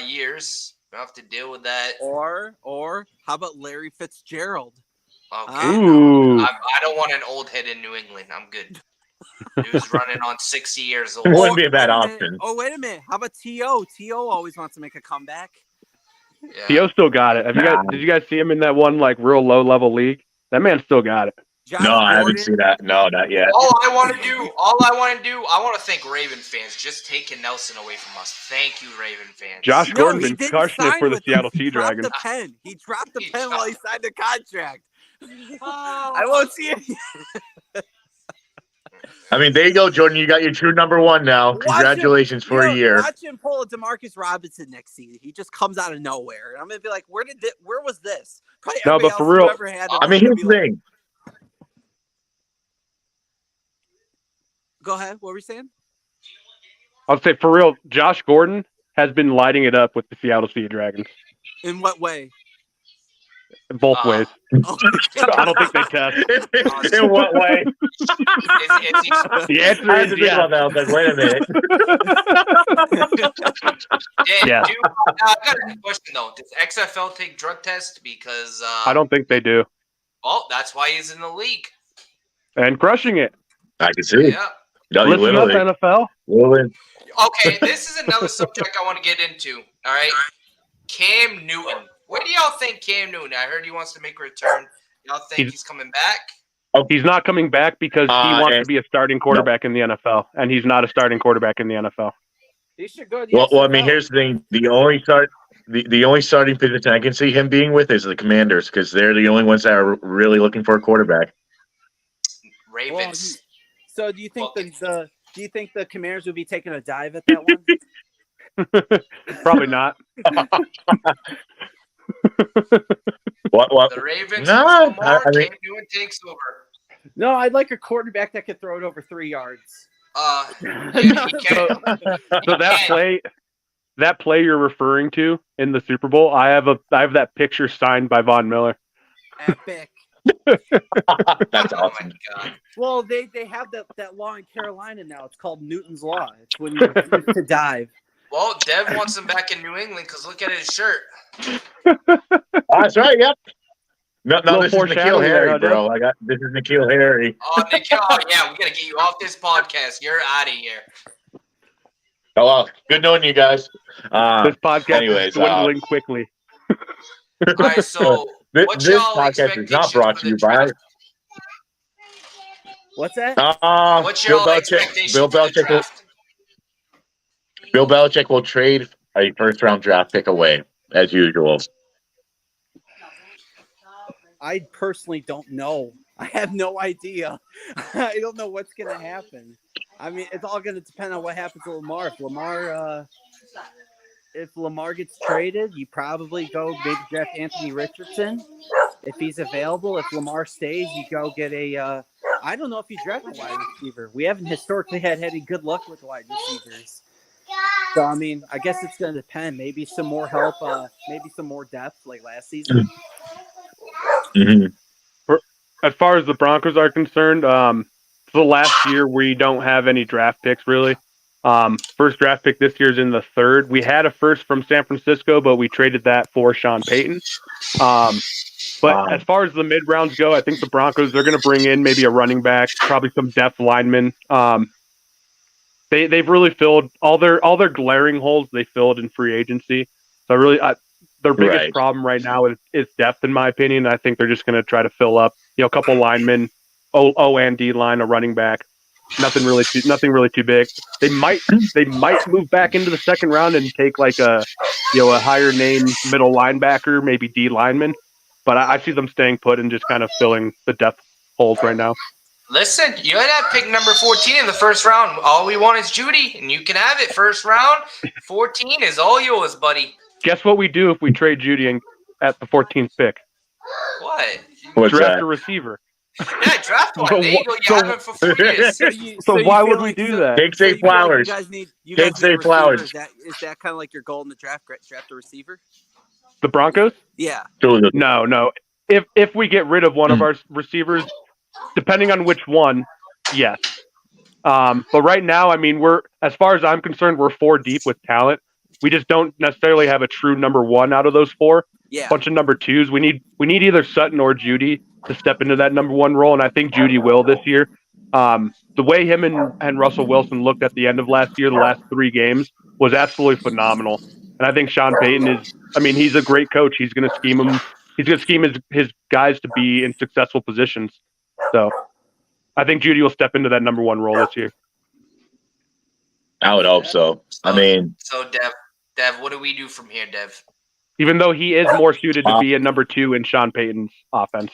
years. We don't have to deal with that. Or how about Larry Fitzgerald? Okay. Ooh. I don't want an old head in New England. I'm good. Dude's running on 60 years old. Wouldn't be a bad wait option. minute. Oh, wait a minute. How about T.O.? T.O. always wants to make a comeback. Yeah. T.O. still got it. Did you guys see him in that one like real low level league? That man still got it. Josh No, I haven't Gordon? seen that. No, not yet. All I want to do, I want to thank Raven fans just taking Nelson away from us. Thank you, Raven fans. Josh No, Gordon he been didn't crushing it sign for the with Seattle us. Sea Dragons. He dropped the He pen while he signed the contract. Oh. I won't see it. I mean, there you go, Jordan. You got your true number one now. Watch Congratulations for a year. Watch him pull a DeMarcus Robinson next season. He just comes out of nowhere, and I'm gonna be like, where was this? Probably No, everybody but for else who real, ever had him I is mean, gonna here's be the like, thing. Go ahead. What were you saying? I'll say for real, Josh Gordon has been lighting it up with the Seattle Sea Dragons. In what way? Both ways. Oh, I don't think they test. In what way? The answer I had is to think yes. about that. I was like, wait a minute. Yeah. Yeah. I got a question though. Does XFL take drug tests? Because I don't think they do. well, that's why he's in the league. And crushing it. I can see. Yeah. No, you Listen up, literally. NFL. Literally. Okay, this is another subject I want to get into. All right, Cam Newton. Where do y'all think Cam Newton? I heard he wants to make a return. Y'all think he's coming back? He's not coming back because he wants to be a starting quarterback in the NFL, and he's not a starting quarterback in the NFL. he should go to the Well, I mean, XFL. here's the thing. The only starting position I can see him being with is the Commanders because they're the only ones that are really looking for a quarterback. Ravens. So do you think the Commanders would be taking a dive at that one? Probably not. What? The Ravens. No, Lamar, I mean- Cam Newton takes over. No, I'd like a quarterback that could throw it over 3 yards. He can. So that play you're referring to in the Super Bowl, I have that picture signed by Von Miller. Epic. That's Oh awesome. my god. Well, they have that law in Carolina now. It's called Newton's Law. It's when you refuse to dive. Well, Dev wants him back in New England because look at his shirt. That's right. Yep. No, Little this is Nikhil foreshadowing there, Harry, huh, bro. This is Nikhil Harry. Oh, Nikhil. Oh, yeah, we gotta get you off this podcast. You're out of here. Oh, well, good knowing you guys. This podcast anyways, is dwindling quickly. All right, so This what's this y'all podcast is not expectations brought for to you the by draft? What's that? What's Bill your Belichick. expectations Bill for the Belichick. draft? Bill Belichick will trade a first-round draft pick away as usual. I personally don't know. I have no idea. I don't know what's going to happen. I mean, it's all going to depend on what happens to Lamar. If Lamar gets traded, you probably go maybe draft Anthony Richardson if he's available. If Lamar stays, you go get a. I don't know if you draft a wide receiver. We haven't historically had any good luck with wide receivers. So I mean, I guess it's going to depend. Maybe some more help. Maybe some more depth like last season. Mm-hmm. As far as the Broncos are concerned, for the last year we don't have any draft picks really. First draft pick this year is in the 3rd. We had a first from San Francisco, but we traded that for Sean Payton. But as far as the mid rounds go, I think the Broncos, they're going to bring in maybe a running back, probably some depth linemen. They've really filled all their glaring holes. They filled in free agency. So really, their biggest problem right now is depth, in my opinion. I think they're just going to try to fill up, a couple linemen, O and D line, a running back. Nothing really too big. They might move back into the 2nd round and take like a higher name middle linebacker, maybe D lineman. But I see them staying put and just kind of filling the depth holes right now. Listen, you had that pick number 14 in the 1st round. All we want is Judy, and you can have it 1st round. 14 is all yours, buddy. Guess what we do if we trade Judy at the 14th pick? What? What's Draft that? a receiver. Yeah, draft one. So There you go. You have him for 4 years. So why would we do that? Take So Zay you feel like Flowers. You guys need Take a Zay receiver. Flowers. Is that kind of like your goal in the draft? Draft a receiver? The Broncos? Yeah. No. If we get rid of one of our receivers, depending on which one, yes. But right now, I mean, as far as I'm concerned, we're 4 deep with talent. We just don't necessarily have a true number 1 out of those 4. Yeah. Bunch of number 2s. We need either Sutton or Judy to step into that number 1 role, and I think Judy will this year. The way him and Russell Wilson looked at the end of last year, the last 3 games, was absolutely phenomenal. And I think Sean Payton he's a great coach. He's going to scheme him. He's going to scheme his guys to be in successful positions. So I think Judy will step into that number 1 role this year. I would hope so. So Dev, what do we do from here, Dev? Even though he is more suited to be a number 2 in Sean Payton's offense.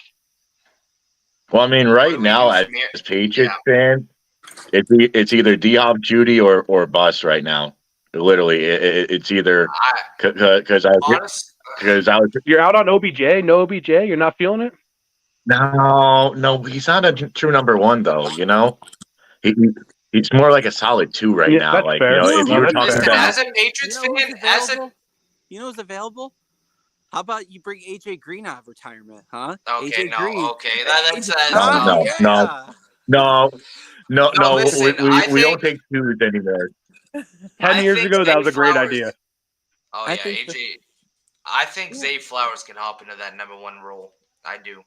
Well, right do now, we do as from here? Patriots fan, it's either D-Hop, Judy, or bust right now. Literally, it's either because I was. You're out on OBJ? No OBJ? You're not feeling it? No, he's not a true number 1 though. He's more like a solid 2 right now. That's Like fair. if you were That's talking fair. about, as a Patriots fan, You know who's available? How about you bring AJ Green out of retirement, huh? okay, AJ Green. Okay, that's No. Listen, We don't take 2s anymore. 10 years ago, that was a great idea. Oh I yeah, think AJ. I think Zay Flowers can hop into that number 1 role. I do.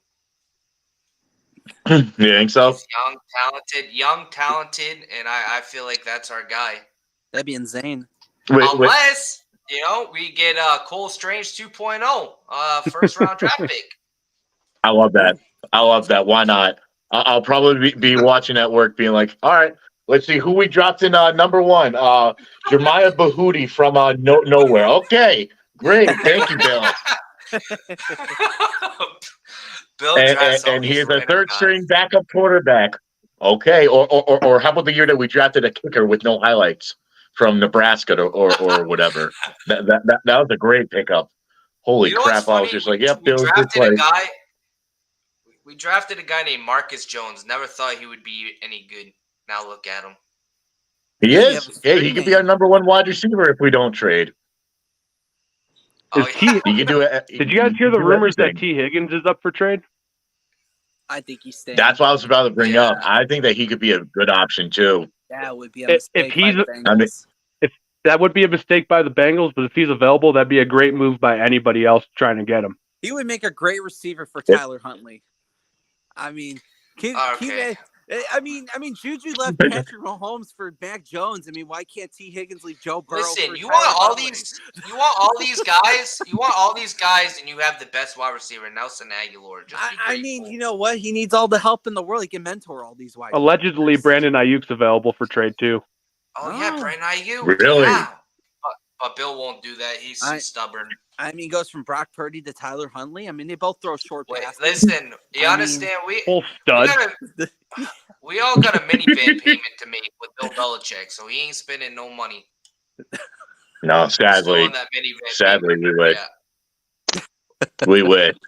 You think so? He's young, talented, and I feel like that's our guy. That'd be insane. Unless we get Cole Strange 2.0 first round draft pick. I love that. Why not? I'll probably be watching at work, being like, all right, let's see who we dropped in number 1. Jeremiah Bahudi from nowhere. Okay, great. Thank you, Bill. Bill and he's a 3rd string backup quarterback. Okay, or how about the year that we drafted a kicker with no highlights from Nebraska or whatever? That was a great pickup. Holy crap! I was just like, yep, Bill's good player. We drafted a guy named Marcus Jones. Never thought he would be any good. Now look at him. He is. Yeah, he could be our number 1 wide receiver if we don't trade. Oh, yeah. He can do it. Did you guys hear the rumors that T. Higgins is up for trade? I think he's staying. That's what I was about to bring up. I think that he could be a good option too. That would be a mistake. If that would be a mistake by the Bengals, but if he's available, that'd be a great move by anybody else trying to get him. He would make a great receiver for Tyler Huntley. I mean, Juju left Patrick Mahomes for Mac Jones. I mean, why can't T. Higgins leave Joe Burrow? Listen, you want all these guys, and you have the best wide receiver, Nelson Aguilar. I mean, you know what? He needs all the help in the world. He can mentor all these wide. Allegedly, Brandon Ayuk's available for trade too. Oh yeah, Brandon Ayuk. Really? Yeah. But Bill won't do that. He's stubborn. I mean, he goes from Brock Purdy to Tyler Huntley. I mean, they both throw short passes. Listen, you understand? Full stud. We all got a minivan payment to make with Bill Belichick, so he ain't spending no money. No, sadly, we would. Yeah. We would.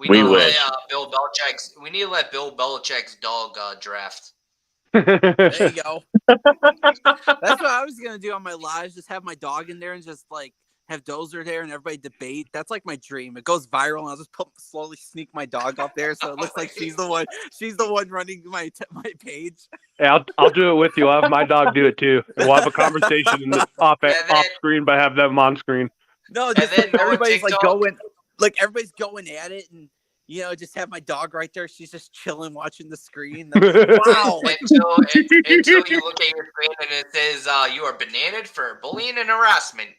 We would. Bill Belichick's. We need to let Bill Belichick's dog draft. There you go. That's what I was gonna do on my lives. Just have my dog in there and just like have Dozer there and everybody debate. That's like my dream. It goes viral, and I'll just slowly sneak my dog up there, so it looks like she's the one. She's the one running my page. Yeah, I'll do it with you. I'll have my dog do it too. We'll have a conversation off screen, but have them on screen. No, just like everybody's like going, like everybody's going at it, and just have my dog right there. She's just chilling, watching the screen. Like, wow. until you look at your screen and it says you are bananaed for bullying and harassment.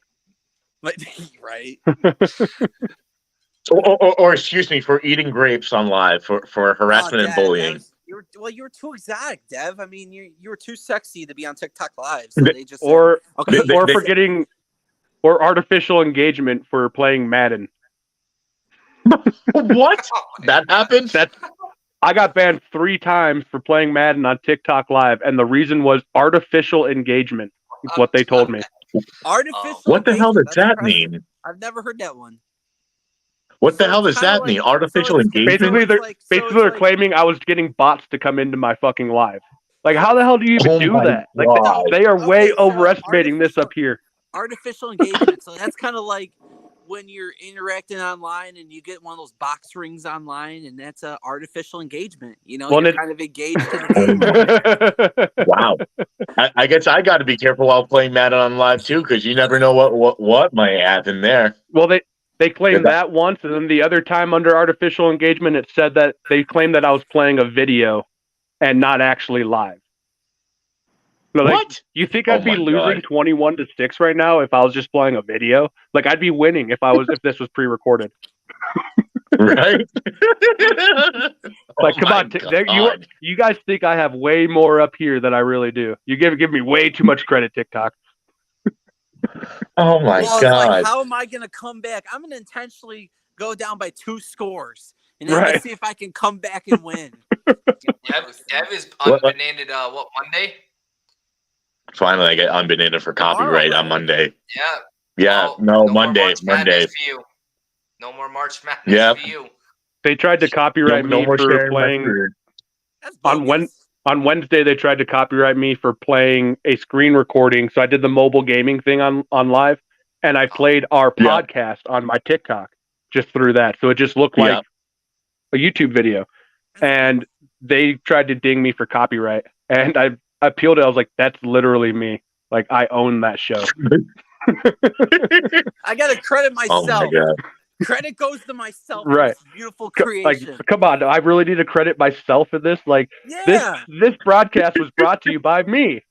Right. or excuse me, for eating grapes on live for harassment and bullying. You were too exotic, Dev. I mean, you were too sexy to be on TikTok Live. So they just or artificial engagement for playing Madden. What? That happened? I got banned 3 times for playing Madden on TikTok Live, and the reason was artificial engagement. Is what they told me. Artificial. What the hell does engagement, that's that impressive. mean? I've never heard that one. What the So hell it's does kinda that mean? like- Artificial so it's- engagement? Basically, they're claiming I was getting bots to come into my fucking live. Like, how the hell do you even Oh do my that? Like, God. they are way Okay, so overestimating this up here. Artificial engagement. So that's kind of like when you're interacting online and you get one of those box rings online, and that's a artificial engagement. You know, Well, you're it- kind of engaged to the game. Wow. I guess I got to be careful while playing Madden on live too, because you never know what might happen there. Well, they claimed Yeah. that once, and then the other time under artificial engagement, it said that they claimed that I was playing a video and not actually live. No, like, What? you think Oh I'd be my losing God. 21-6 right now if I was just playing a video? Like, I'd be winning if this was pre-recorded. Right? Like, Oh come my on, God. you guys think I have way more up here than I really do. You give me way too much credit, TikTok. Oh my Well, it's God. like, how am I going to come back? I'm going to intentionally go down by 2 scores, and I'm going to Right. see if I can come back and win. Dev is What- unbanated. What Monday? Finally, I get unbanated for copyright on Monday. Yeah. Yeah, Oh, no, more Monday. March Madness Monday. for you. No more March Madness Yep. for you. They tried to copyright No me more for sharing my playing career. That's on bogus. on Wednesday. They tried to copyright me for playing a screen recording. So I did the mobile gaming thing on live, and I played our Yeah. podcast on my TikTok just through that. So it just looked like Yeah. a YouTube video, and they tried to ding me for copyright, and I appealed it. I was like, that's literally me. Like, I own that show. I got to credit Oh my myself. God. Credit goes to myself. Right. For this beautiful Like, creation. come on, I really need to credit myself for this. Like, Yeah. this broadcast was brought to you by me.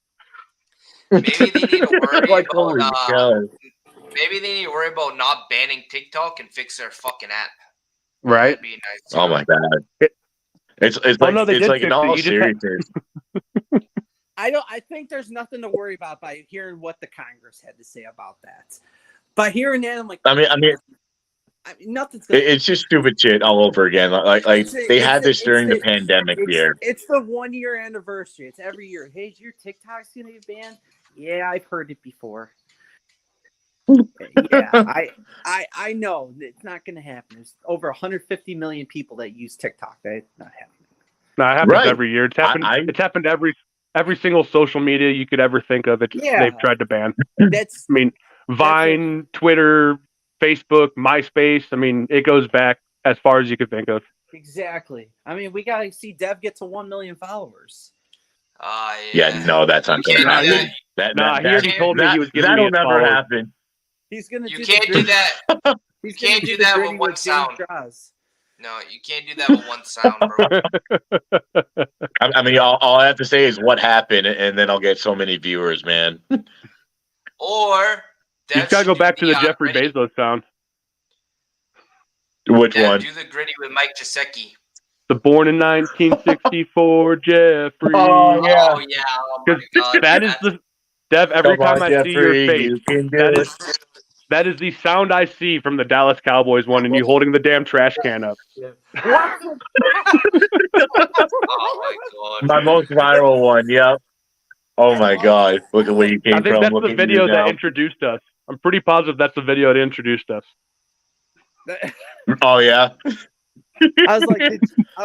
Maybe they need to worry Like, holy about. God. Maybe they need to worry about not banning TikTok and fix their fucking app. Right? That'd be nice. Oh my God. It's Oh, like, no, they it's did like in fix it. all You just had- seriousness. I think there's nothing to worry about by hearing what the Congress had to say about that. By hearing that, I'm like, I mean, nothing's gonna. it's just stupid shit all over again. Like they had this during the pandemic year. It's the 1 year anniversary. It's every year. Hey, your TikTok's gonna be banned? Yeah, I've heard it before. Yeah, I know it's not gonna happen. There's over 150 million people that use TikTok. That's not happening. No, it happens Right. every year. It's happened. I- It's happened to every single social media you could ever think of. Yeah. They've tried to ban. That's I mean, Vine, Twitter, Facebook, MySpace. I mean, it goes back as far as you could think of. exactly. I mean, we gotta see Dev get to 1 million followers. Yeah, no, that's not You gonna can't do happen. that. Nah, he already told me he was giving me That'll his never followers. happen. He's gonna. You do can't the do gritty- that. He's You can't gonna do the that with gritty one James sound. Draws. No, you can't do that with one sound, bro. I mean, all I have to say is what happened, and then I'll get so many viewers, man. Or You just gotta go back to the Jeffrey Gritty. Bezos sound. Which Yeah, one? do the gritty with Mike Jasecki. The born in 1964 Jeffrey. Oh, yeah. Oh yeah. Oh my 'Cause God. that is the Dev. Every Come on, time I see your Jeffrey, face, you can do that it. is that is the sound I see from the Dallas Cowboys one, and you holding the damn trash can up. Oh my God. My most viral one. Yep. Oh my God! Look at where you came I think from. that's Look the at video you that now. introduced us. I'm pretty positive that's the video that introduced us. Oh yeah. I was like,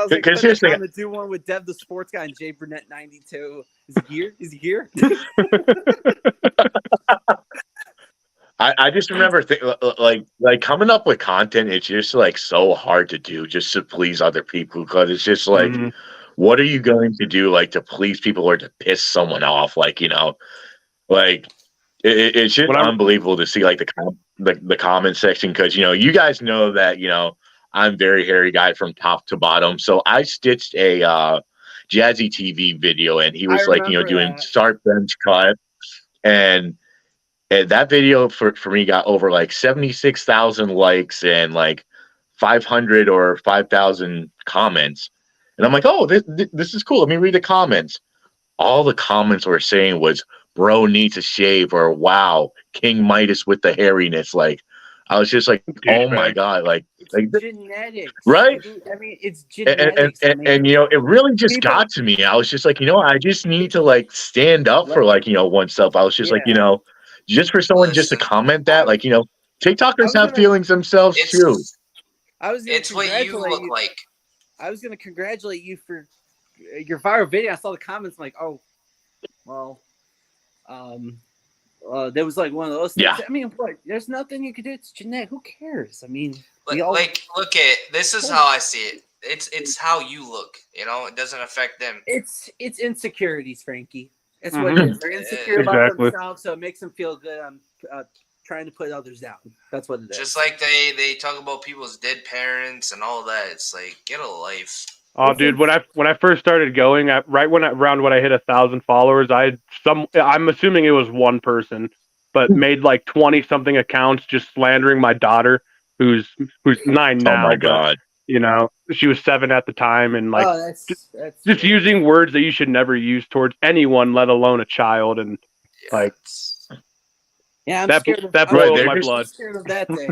Because they're here's the- trying to do one with Dev the Sports Guy and Jay Burnett 92. Is he here? Is he here? I just remember like coming up with content. It's just like so hard to do just to please other people because it's just like, Mhm. what are you going to do like to please people or to piss someone off? Like like it's just When I'm- unbelievable to see like the comment section because you guys know that I'm very hairy guy from top to bottom. So I stitched a Jazzy TV video and he was I like remember doing that. start bench cut and that video for me got over like 76,000 likes and like 500 or 5,000 comments. And I'm like, oh, this is cool. Let me read the comments. All the comments were saying was, bro needs a shave or wow, King Midas with the hairiness. Like, I was just like, oh my Douchebag. God. Like, Genetics. Right? I mean, it's and, genetics. and it really just People- got to me. I was just like, I just need to like stand up for like, oneself. I was just like, Yeah. just for someone just to Listen, comment that, like, TikTokers have feelings themselves too. I was gonna it's what you congratulate look you. like. I was gonna congratulate you for your viral video. I saw the comments like, oh, well, there was like one of those things. Yeah. I mean, what? There's nothing you could do. It's genetic. Who cares? I mean, we all Look at this is how I see it. It's how you look. It doesn't affect them. it's insecurities, Frankie. It's what it is. They're insecure about Exactly. themselves, so it makes them feel good on trying to put others down. That's what it is. Just like they talk about people's dead parents and all that. It's like, get a life. Oh, dude, when I first started going, around when I hit 1,000 followers, I'm assuming it was one person, but made like 20 something accounts just slandering my daughter, who's 9 now. Oh my but, God. she was 7 at the time, and like that's just using words that you should never use towards anyone, let alone a child, and like yeah, I'm that scared of that I'm boiled they're my just- blood. I'm scared of that day.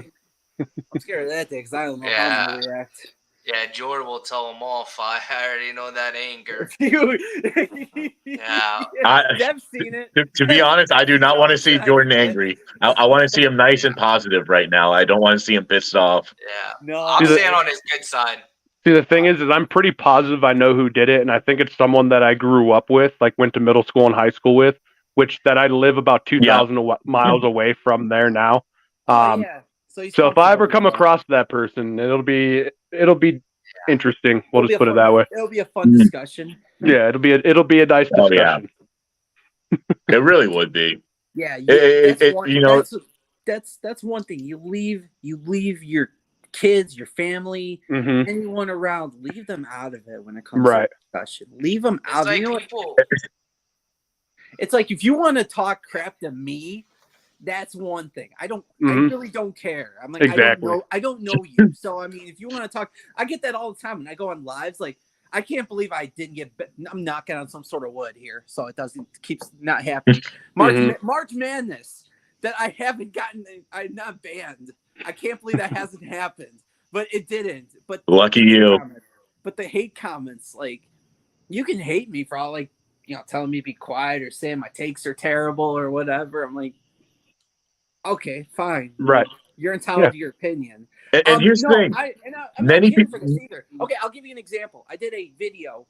I'm scared of that day because I don't know how Yeah. I'm gonna react. Yeah, Jordan will tell them off. I already know that anger. Yeah. Deb's seen it. To be honest, I do not want to see Jordan angry. I want to see him nice and positive right now. I don't want to see him pissed off. Yeah. No, I'm See, staying on his good side. See, the thing is I'm pretty positive I know who did it, and I think it's someone that I grew up with, like went to middle school and high school with, which that I live about 2,000 miles away from there now. yeah. So if I ever come across that person, it'll be interesting. We'll just put it that way. It'll be a fun discussion. Yeah, it'll be a nice Oh, yeah. discussion. It really would be. Yeah, It- that's one thing. You leave your kids, your family, Hmm. anyone around. Leave them out of it when it comes Right. to discussion. Leave them It's out. like You know what? people. It's like if you want to talk crap to me, that's one thing. I Mhm. really don't care. I'm like, Exactly. I don't know you. So I mean, if you want to talk, I get that all the time when I go on lives. Like, I can't believe I didn't get. I'm knocking on some sort of wood here, so it keeps not happening. March Madness that I haven't gotten. I'm not banned. I can't believe that hasn't happened, but it didn't. But Lucky you. But the hate comments, like, you can hate me for all telling me to be quiet or saying my takes are terrible or whatever. I'm like, okay, fine. Right. You're entitled to your opinion. And here's the thing. I'm Many not here for people- this either. Okay, I'll give you an example. I did a video.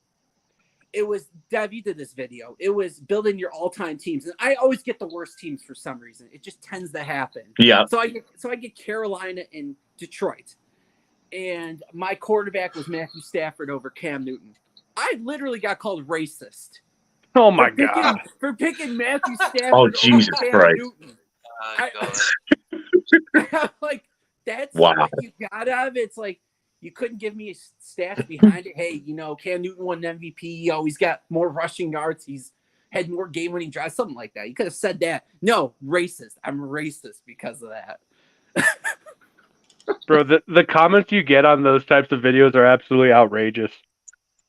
It was Dev, you did this video. It was building your all-time teams, and I always get the worst teams for some reason. It just tends to happen. Yeah. So I get Carolina and Detroit, and my quarterback was Matthew Stafford over Cam Newton. I literally got called racist. Oh my for picking- God. For picking Matthew Stafford Oh, over Jesus Cam Christ. Newton. God. Like, that's Wow. what you got out of it. It's like, you couldn't give me stats behind it. Hey, Cam Newton won an MVP. He's got more rushing yards. He's had more game-winning drives, something like that. You could have said that. No, racist. I'm racist because of that. Bro, the comments you get on those types of videos are absolutely outrageous.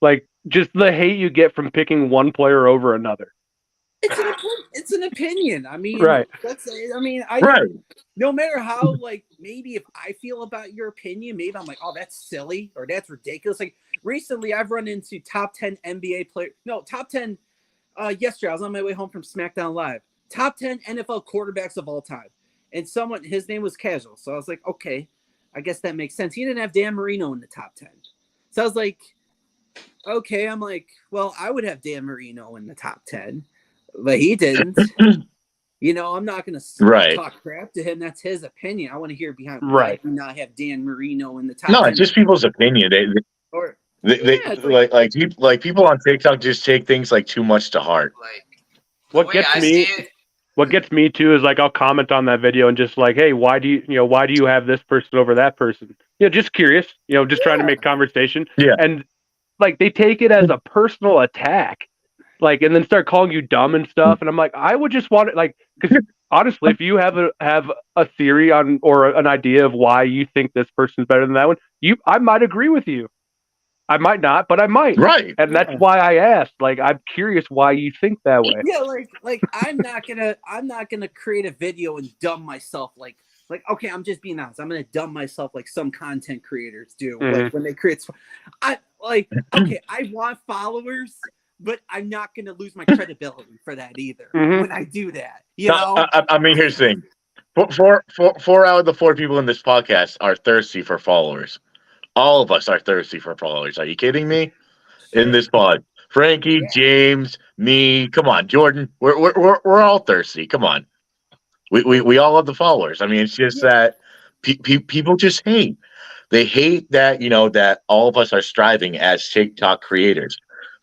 Like, just the hate you get from picking one player over another. It's an opinion. I mean, Right. Right. No matter how, like, maybe if I feel about your opinion, maybe I'm like, oh, that's silly or that's ridiculous. Like, recently I've run into top 10 NBA players. No, top 10. Yesterday I was on my way home from SmackDown Live. Top 10 NFL quarterbacks of all time. And his name was Casual. So I was like, okay, I guess that makes sense. He didn't have Dan Marino in the top 10. So I was like, okay. I'm like, well, I would have Dan Marino in the top 10. But he didn't. I'm not going to talk crap to him. That's his opinion. I want to hear behind why do not have Dan Marino in the top 10. No, it's just people's opinion. They people on TikTok just take things like too much to heart. Like, What the way gets I me- see it, What gets me too is like I'll comment on that video and just like, hey, why do you have this person over that person? Just curious, just trying to make conversation. Yeah. And like they take it as a personal attack, like, and then start calling you dumb and stuff. And I'm like, I would just want it, like, because honestly, if you have a theory on or an idea of why you think this person's better than that one, I might agree with you. I might not, but I might. Right. And that's why I asked. Like, I'm curious why you think that way. Yeah, like I'm not gonna create a video and dumb myself like okay, I'm just being honest. I'm gonna dumb myself like some content creators do like when they create. I like okay, I want followers, but I'm not going to lose my credibility for that either Mhm. when I do that. You know? I mean, here's the thing: four out of the 4 people in this podcast are thirsty for followers. All of us are thirsty for followers. Are you kidding me? In this pod, Frankie, James, me. Come on, Jordan. We're all thirsty. Come on. We all love the followers. I mean, it's just that people just hate. They hate that that all of us are striving as TikTok creators.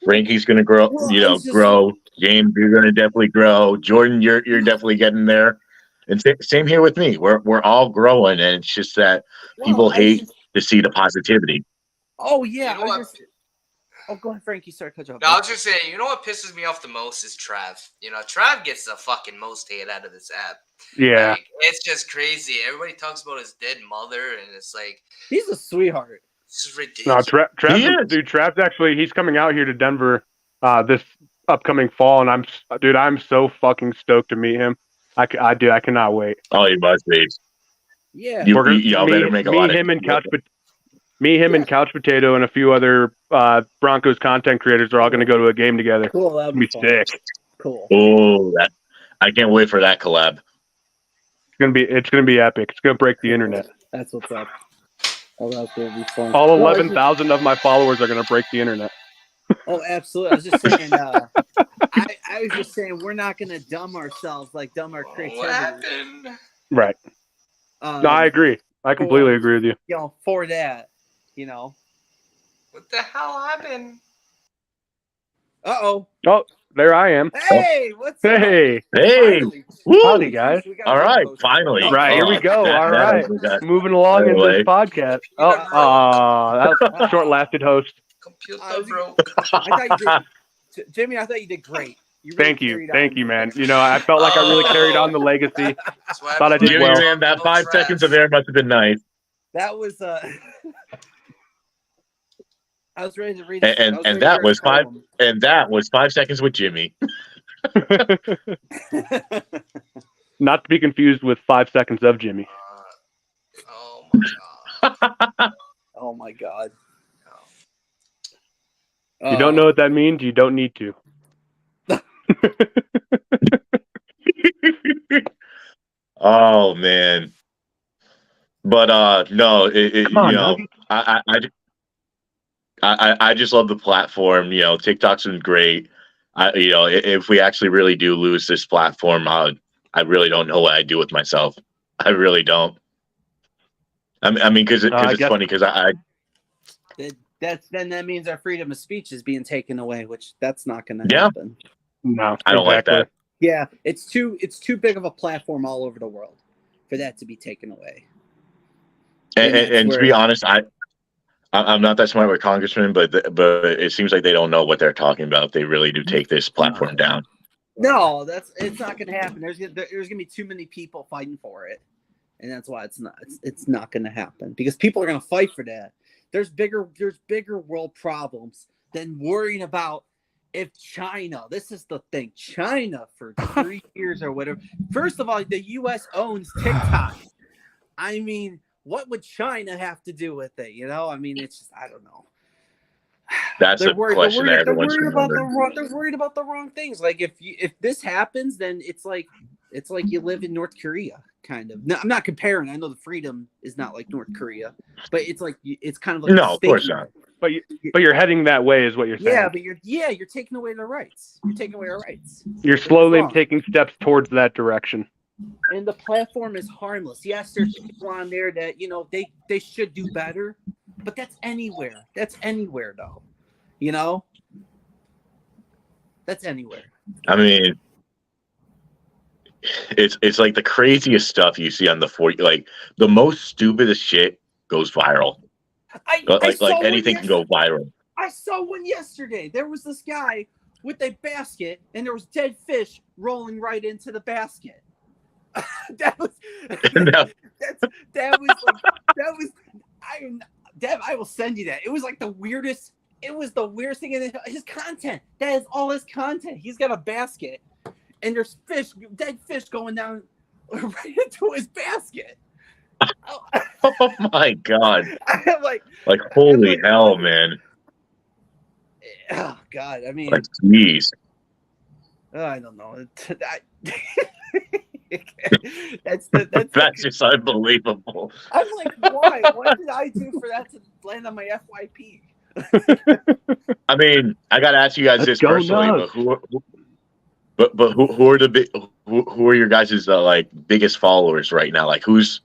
Frankie's gonna grow, Well, it's just- grow. James, you're gonna definitely grow. Jordan, you're definitely getting there. And same here with me. We're all growing, and it's just that people hate to see the positivity. Oh yeah, You know what? Oh, go ahead, Frankie. Sorry, cut you off. No, I was just saying, you know what pisses me off the most is Trav. Trav gets the fucking most hate out of this app. Yeah. Like, it's just crazy. Everybody talks about his dead mother, and it's like, He's a sweetheart. this is No, ridiculous. He is. Trav's actually he's coming out here to Denver this upcoming fall, and I'm so fucking stoked to meet him. I cannot wait. Oh, you must be. Yeah. Y'all better make a lot of. Me, him, and Couch Potato, and a few other Broncos content creators are all going to go to a game together. Cool. That'll It's be gonna be fun. sick. Cool. Oh, I can't wait for that collab. It's gonna be epic. It's gonna break the internet. That's what's up. Oh, that's gonna be fun. All No, it's 11,000 of my followers are gonna break the internet. Oh, absolutely. I was just saying. I was just saying we're not gonna dumb ourselves, like dumb our creativity. What happened? Right. No, I agree. I completely agree with you. For that, What the hell happened? Uh-oh. Oh, there I am. Hey, what's up? Hey. Hey, Finally. woo! Howdy, guys. We got All a right, host. finally. Right, here we go. All right. that- Moving along in Anyway. this podcast. That was a short-lasted host. Computer I was- broke. I thought you did, Jimmy. I thought you did great. You really Thank you. carried Thank on. you, man. I felt like I really carried on the legacy. That's why Thought I did Jimmy, well. man, that 5 seconds of air must have been nice. That was I was ready to read. And that was 5 and that was 5 seconds with Jimmy. Not to be confused with 5 seconds of Jimmy. Oh my god. Oh my god. You don't know what that means? You don't need to. Oh man. But no, Come on, I just love the platform. TikTok's been great. If we actually really do lose this platform, I really don't know what I'd do with myself. I really don't. I mean, because it's funny because that means our freedom of speech is being taken away, which that's not going to Yeah. happen. No, I don't like that. Yeah, it's too big of a platform all over the world for that to be taken away. And to be honest, I'm not that smart with congressmen, but it seems like they don't know what they're talking about if they really do take this platform down. No, it's not going to happen. There's going to be too many people fighting for it, and that's why it's not going to happen because people are going to fight for that. There's bigger world problems than worrying about if China. This is the thing. China for 3 years or whatever. First of all, the U.S. owns TikTok. I mean, what would China have to do with it? I mean, it's just I don't know. That's a question that everyone's wondering. They're worried about the wrong things. Like if this happens, then it's like you live in North Korea, kind of. No, I'm not comparing. I know the freedom is not like North Korea, but it's kind of like No, of course not. But you're heading that way, is what you're saying. Yeah, but you're taking away their rights. You're taking away our rights. You're slowly wrong. taking steps towards that direction. And the platform is harmless. Yes, there's people on there that they should do better, but that's anywhere. That's anywhere, though. That's anywhere. I mean, it's like the craziest stuff you see on the the most stupidest shit goes viral. Like anything can go viral. I saw one yesterday. There was this guy with a basket, and there was dead fish rolling right into the basket. that was I will send you that. It was like the weirdest. It was the weirdest thing in his content. That is all his content. He's got a basket, and there's dead fish going down right into his basket. Oh my god! I'm like holy hell, man! Oh God, I mean, Like, jeez. I don't know. That's That's just unbelievable. I'm like, why? What did I do for that to land on my FYP? I mean, I gotta ask you guys Let's this go personally, nuts. but who are the big who are your guys' like biggest followers right now? Like who's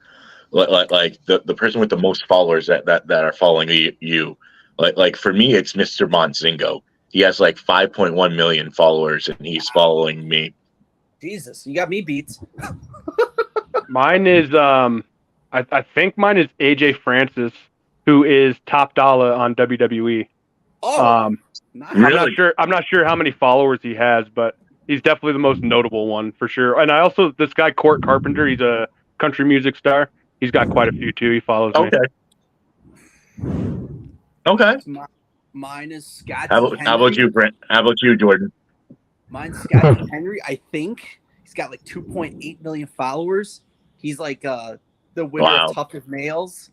like the person with the most followers that are following you? Like for me, it's Mr. Monzingo. He has like 5.1 million followers, and he's following me. Jesus, you got me beat. Mine is I think mine is AJ Francis, who is top dollar on WWE. Oh, nice. Really? I'm not sure how many followers he has, but he's definitely the most notable one for sure. And I also this guy Court Carpenter, he's a country music star. He's got quite a few too. He follows me. Okay. Mine is Scott. How about you, Brent? How about you, Jordan? Mine's Scott Henry. I think he's got like 2.8 million followers. He's like the winner Wow. of Toughest Males.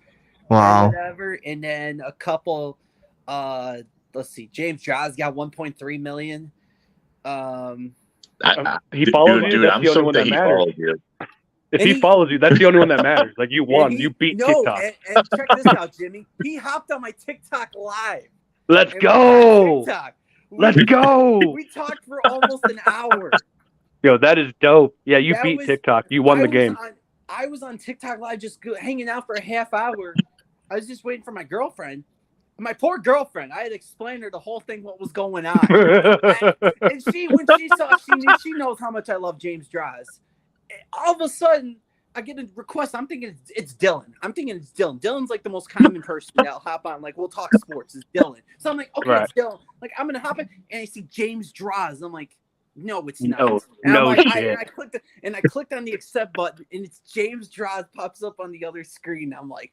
Wow. Or whatever. And then a couple. Let's see. James Droz got 1.3 million. He follows you. Dude, That's I'm the only so one that that he matters. followed you. If And he he- follows you, that's the only one that matters. Like you won. And You beat no, TikTok. And check this out, Jimmy. He hopped on my TikTok live. Let's And go. TikTok. Let's go. We talked for almost an hour. Yo, that is dope. Yeah, you That beat was- TikTok. You won the game. I was on TikTok live just hanging out for a half hour. I was just waiting for my girlfriend. My poor girlfriend. I had explained her the whole thing, what was going on. And when she saw, she knows how much I love James Droz. All of a sudden, I get a request. I'm thinking it's Dylan. Dylan's like the most common person that'll hop on. Like, we'll talk sports. It's Dylan. So I'm like, okay, Right. it's Dylan. Like, I'm gonna hop in, and I see James Droz. I'm like, no, it's not. No, And I'm no like, shit. I clicked on the accept button, and it's James Droz pops up on the other screen. I'm like,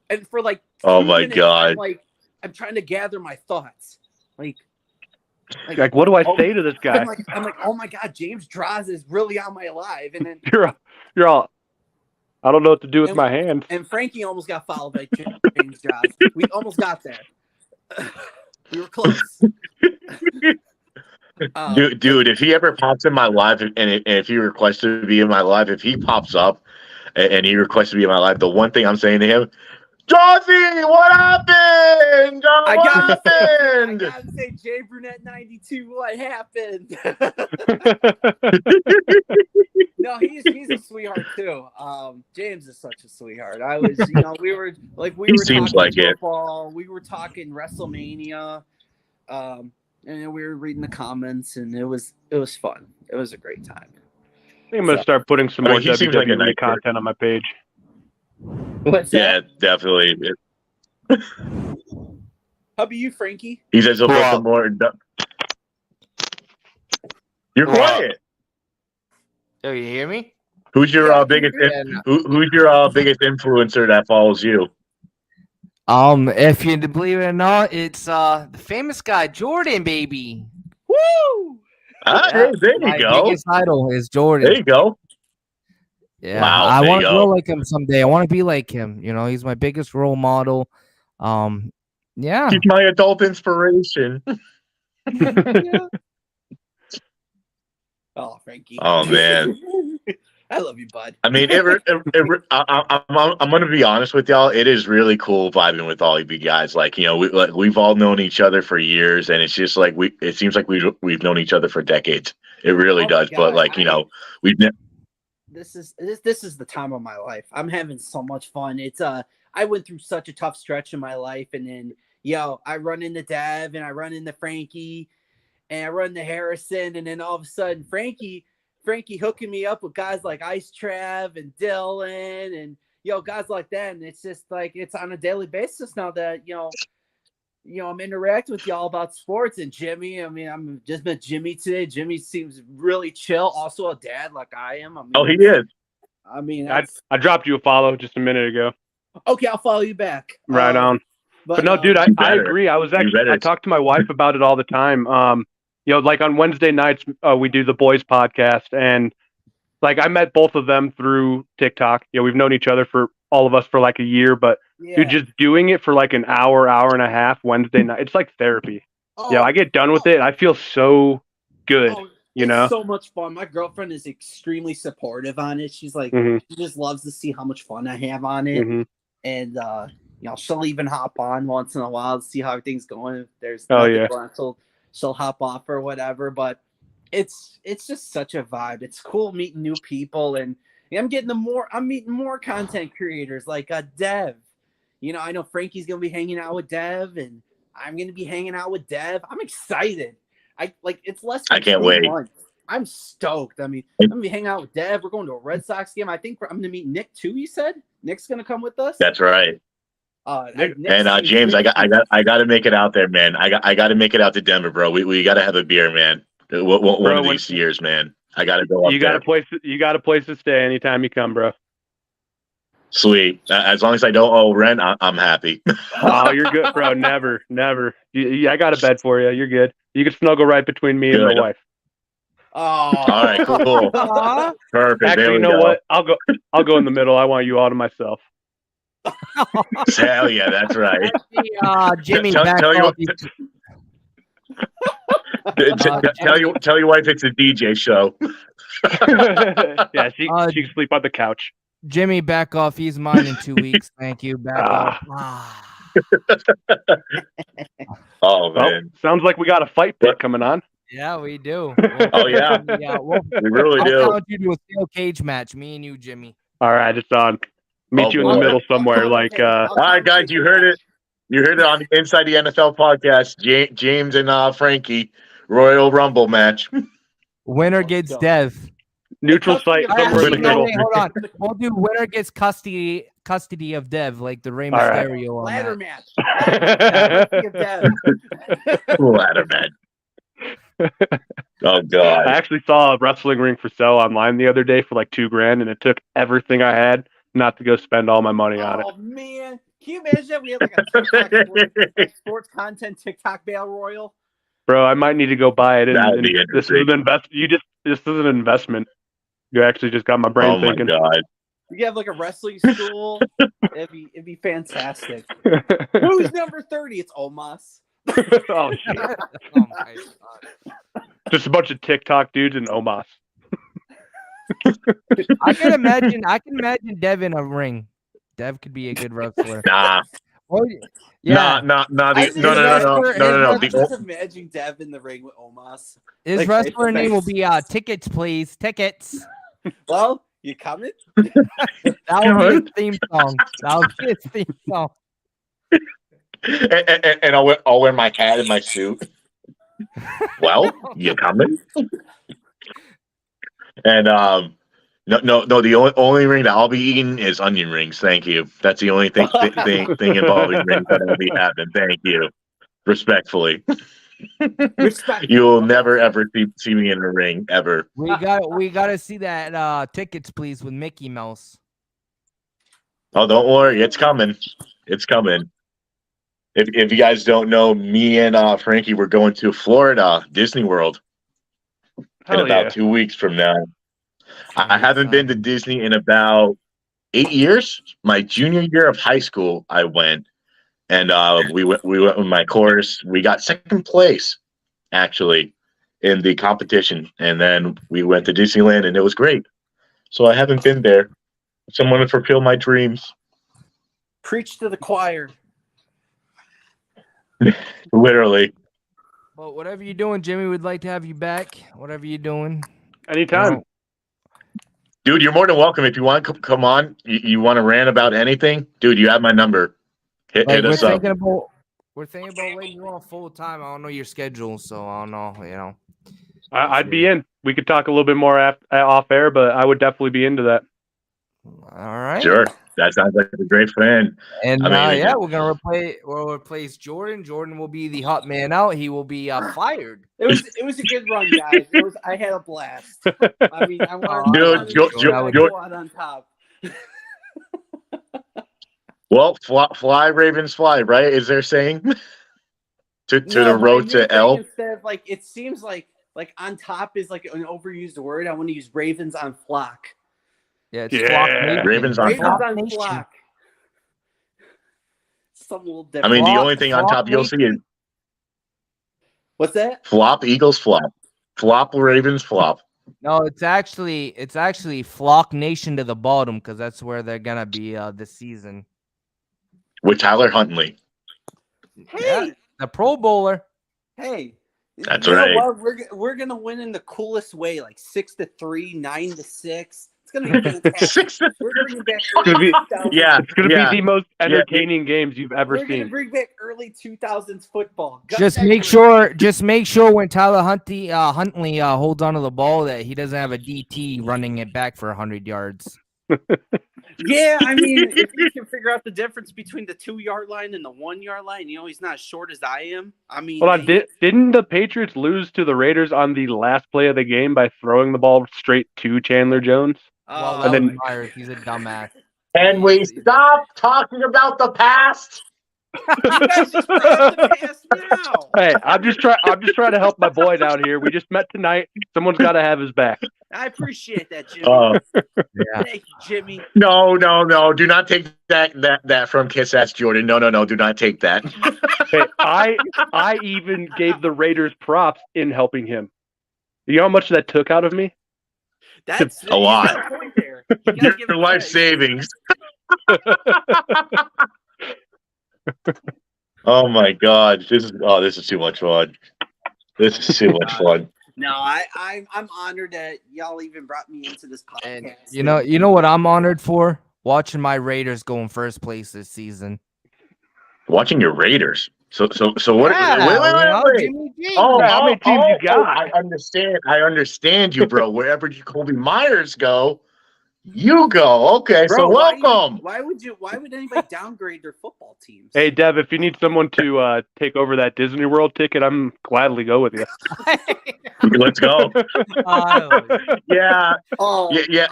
and for like, Oh 2 my minutes, God. I'm trying to gather my thoughts. Like What do I oh, say to this guy? I'm like, oh my God, James Droz is really on my live, and then You're all. I don't know what to do with And- my hands. and Frankie almost got followed by James Droz. We almost got there. We were close. Dude, if he ever pops in my live, and if he requests to be in my live, if he pops up and he requests to be in my live, the one thing I'm saying to him, Jossie, what happened? I What I happened? gotta say, Jay Brunette 92. What happened? No, he's a sweetheart too. James is such a sweetheart. I was, we were He seems talking like it. football. We were talking WrestleMania, and then we were reading the comments, and it was fun. It was a great time. I think I'm gonna start putting some I mean, more he seems like a WWE nice content on my page. What's Yeah, that? definitely. How about you, Frankie? He says he'll put Well- some more. You're Well- quiet. Oh, you hear me? Who's your Yeah, biggest? Yeah, no. Who's your biggest influencer that follows you? If you believe it or not, it's the famous guy Jordan, baby. Woo! Ah, Yeah, there you My go. biggest idol is Jordan. There you go. Yeah, Wow, I there want you to go. grow like him someday. I want to be like him. He's my biggest role model. Yeah. He's my adult inspiration. Oh, Frankie. Oh, man. I love you, bud. I mean, I'm gonna be honest with y'all. It is really cool vibing with all of you guys. Like, we've all known each other for years, and it's just like it seems like we've known each other for decades. It really Oh my does. But God, like, we've This is the time of my life. I'm having so much fun. It's I went through such a tough stretch in my life, and then I run into Dev, and I run into Frankie, and I run into Harrison, and then all of a sudden Frankie hooking me up with guys like Ice Trav and Dylan and guys like that, and it's just like it's on a daily basis now that I'm interacting with y'all about sports. And Jimmy, I mean, I'm just met Jimmy today. Jimmy seems really chill, also a dad like I am. I mean, Oh, he is. I mean, I dropped you a follow just a minute ago. okay, I'll follow you back. Right on. But no, dude, I better. agree. I was You actually better. I talk to my wife about it all the time. Like on Wednesday nights, we do the boys podcast, and like I met both of them through TikTok. We've known each other for all of us for like a year, but yeah. dude, just doing it for like an hour and a half Wednesday night, it's like therapy. Yeah, I get done with it. I feel so good. Oh, You it's know? so much fun. My girlfriend is extremely supportive on it. She's like, Mhm. she just loves to see how much fun I have on it, Mhm. and she'll even hop on once in a while to see how everything's going. If there's Oh, nothing yeah. going on, she'll hop off or whatever. But it's just such a vibe. It's cool meeting new people, and I'm meeting more content creators like Dev. I know Frankie's gonna be hanging out with Dev, and I'm gonna be hanging out with Dev. I'm excited. It's less than I can't 2 wait. months. I'm stoked. I mean, I'm gonna be hanging out with Dev. We're going to a Red Sox game. I think I'm gonna meet Nick too. You said Nick's gonna come with us. That's right. Nick's- And James, I got to make it out there, man. I got to make it out to Denver, bro. We got to have a beer, man. One of these years, man. I got to go up You there. got a place to stay anytime you come, bro. Sweet. As long as I don't owe rent, I'm happy. Oh, you're good, bro. Never. I got a bed for you. You're good. You can snuggle right between me and Good. my wife. Oh, All right, cool. Aw. Perfect. There Actually, we you know go. what? I'll go in the middle. I want you all to myself. Hell yeah, that's right. Jimmy, Tell- back tell you off. Tell your wife it's a DJ show. Yeah, she can sleep on the couch. Jimmy, back off. He's mine in 2 weeks. Thank you. Back off. Oh Well, man, sounds like we got a fight pit coming on. Yeah, we do. Oh, yeah. We'll we really I'll do. challenge you to a steel cage match. Me and you, Jimmy. All right, it's on. Meet Oh, you in the boy. middle somewhere. Like, All right, guys, you heard it. You heard it on the Inside the NFL podcast. James and Frankie Royal Rumble match. Winner Let's gets go. Dev. neutral site Actually, somewhere in the no, middle. Wait, hold on. We'll do winner gets custody of Dev, like the Rey All right. Mysterio on ladder that. match. Ladder match. Ladder man. Oh I god. actually saw a wrestling ring for sale online the other day for like $2,000, and it took everything I had not to go spend all my money on it. Oh man, can you imagine that we have like a TikTok sports content TikTok battle royal? Bro, I might need to go buy it. That'd be This is interesting. this is an investment. You actually just got my brain Oh my thinking. god. We have like a wrestling school. It'd be fantastic. Who's number 30? It's Omos. Oh shit! Oh my god. Just a bunch of TikTok dudes and Omos. I can imagine Dev in a ring. Dev could be a good wrestler. Nah. Oh, yeah. No. I No. Just imagine Dev in the ring with Omos. His like, wrestler face to name will face. be Tickets, please. Tickets. Well, you coming? That would be his theme song. That would be his theme song. And I'll wear my hat and my suit. Well, you coming? And no. The only ring that I'll be eating is onion rings. Thank you. That's the only thing involving rings that I'll be having. Thank you. Respectfully, Respect. you'll never ever see me in a ring ever. We got to see that Tickets, please, with Mickey Mouse. Oh, don't worry, it's coming. It's coming. If you guys don't know, me and Frankie we're going to Florida, Disney World, in Hell about yeah. 2 weeks from now. I haven't been to Disney in about 8 years. My junior year of high school, I went, and we went with my course. We got second place, actually, in the competition, and then we went to Disneyland, and it was great. So I haven't been there. Someone to fulfill my dreams. Preach to the choir. Literally. Well, whatever you're doing, Jimmy, we'd like to have you back. Whatever you're doing. Anytime. Dude, you're more than welcome. If you want to come on, you want to rant about anything, dude, you have my number. Hit us up. We're thinking about letting you on full time. I don't know your schedule, so I don't know, I'd be in. We could talk a little bit more off air, but I would definitely be into that. All right. Sure. That sounds like a great friend. And I mean, we'll replace Jordan. Jordan will be the hot man out. He will be fired. It was a good run, guys. I had a blast. I mean, I wanted Dude, to go out on top. Well, fly Ravens fly, right? Is there saying to the road to L? Instead of it seems like on top is like an overused word. I want to use Ravens on flock. Yeah, Ravens on Ravens top. on flock. Something a little different. I mean, the only thing on top you'll see is What's that? Flop Eagles flop. Flop Ravens flop. No, it's actually Flock Nation to the bottom because that's where they're gonna be this season. With Tyler Huntley. Yeah, the Pro Bowler. Hey, That's you know right. what? We're gonna win in the coolest way, like 6-3, 9-6. It's gonna be fantastic. We're bringing back gonna be- 2000s. Yeah, It's going to yeah. be the most entertaining games you've ever We're gonna seen. bring back early 2000s football. Just make sure when Tyler Huntley holds onto the ball that he doesn't have a DT running it back for 100 yards. Yeah, I mean, if you can figure out the difference between the 2-yard line and the 1-yard line, he's not as short as I am. I mean, Hold on, didn't the Patriots lose to the Raiders on the last play of the game by throwing the ball straight to Chandler Jones? Well, and that then- was Myers. He's a dumbass. And we stop talking about the past. you guys just brought up the past now. Hey, I'm just trying to help my boy down here. We just met tonight. Someone's got to have his back. I appreciate that, Jimmy. Yeah. Thank you, Jimmy. No. Do not take that from Kiss Ass Jordan. No. Do not take that. Hey, I even gave the Raiders props in helping him. You know how much that took out of me? That's A lot. you got a point there. You gotta give Your it life credit. savings. Oh my God. This is too much fun. This is too much fun. No, I'm honored that y'all even brought me into this podcast. And you know what I'm honored for? Watching my Raiders go in first place this season. Watching your Raiders. So what? Yeah, wait. Jimmy G. Oh, How many teams you got? I understand you, bro. Wherever Jacoby Myers go, you go. Okay, Bro, so welcome. Why would anybody downgrade their football teams? Hey, Dev, if you need someone to take over that Disney World ticket, I'm gladly go with you. Let's go. Yeah, Oh, yeah.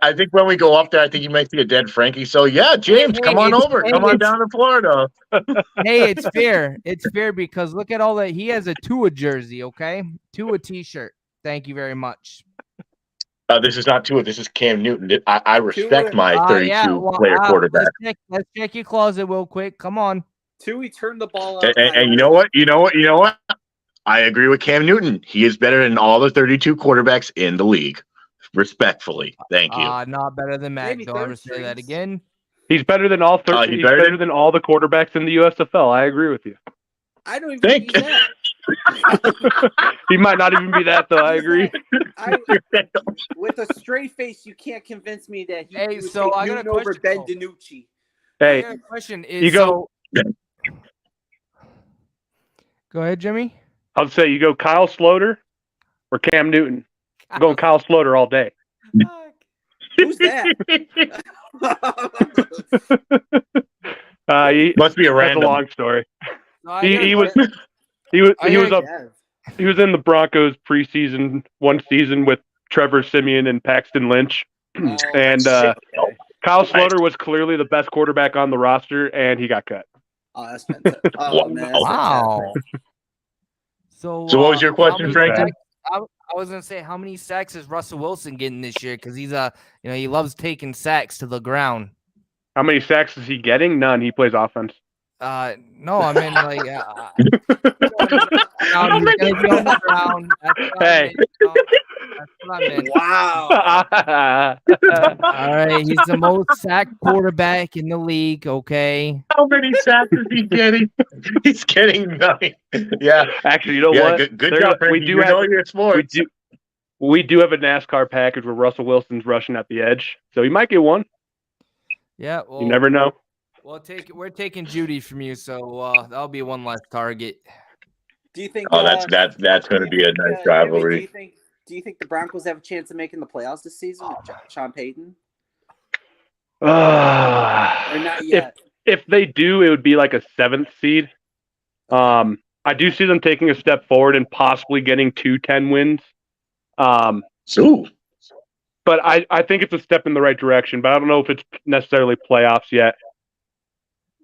I think when we go up there, I think you might see a dead Frankie. So yeah, James, come on over. Come on down to Florida. Hey, it's fair. It's fair because look at all that. He has a Tua jersey, okay? Tua t-shirt. Thank you very much. This is not Tua. This is Cam Newton. I respect Tua. my 32-player quarterback. Let's check your closet real quick. Come on. Tui turned the ball up. And you know what? I agree with Cam Newton. He is better than all the 32 quarterbacks in the league. Respectfully, thank you. Not better than Mac. Maybe Don't ever say third that strings. again. He's better than all 30. He's better than all the quarterbacks in the USFL. I agree with you. I don't even Thank think he's that. He might not even be that, though. I agree. With a straight face, you can't convince me that he Hey, would so take I got a Newton over question, Ben though. DiNucci. Hey, My question is you go. Go ahead, Jimmy. I'll say you go Kyle Sloter or Cam Newton. I'm going Kyle Sloter all day. Who's that? Must be a That's a random. long story. No, I He gotta- was he was in the Broncos preseason one season with Trevor Simeon and Paxton Lynch, and Kyle Sloter was clearly the best quarterback on the roster, and he got cut. Oh, that's fantastic. Oh, man, that's Wow. fantastic. So So what was your how question, many Franklin? sacks- I was gonna say how many sacks is Russell Wilson getting this year? Because he's he loves taking sacks to the ground. How many sacks is he getting? None. He plays offense. No, I mean like he's gonna be on the ground. That's what I Hey. meant. No, that's what I meant. Wow. All right, he's the most sacked quarterback in the league. Okay. How many sacks is he getting? He's getting nothing. Yeah. Actually, you know Yeah, what? good They're job, gonna- Frankie. You know your sports. We do have a NASCAR package where Russell Wilson's rushing at the edge, so he might get one. Yeah. Well, You never know. we're taking Judy from you, so that'll be one less target. Do you think? Oh, that's going to be a nice rivalry. Do you think the Broncos have a chance of making the playoffs this season with Sean Payton? Or not yet? If they do, it would be like a 7th seed. I do see them taking a step forward and possibly getting 2-10 wins. Ooh. But I think it's a step in the right direction. But I don't know if it's necessarily playoffs yet.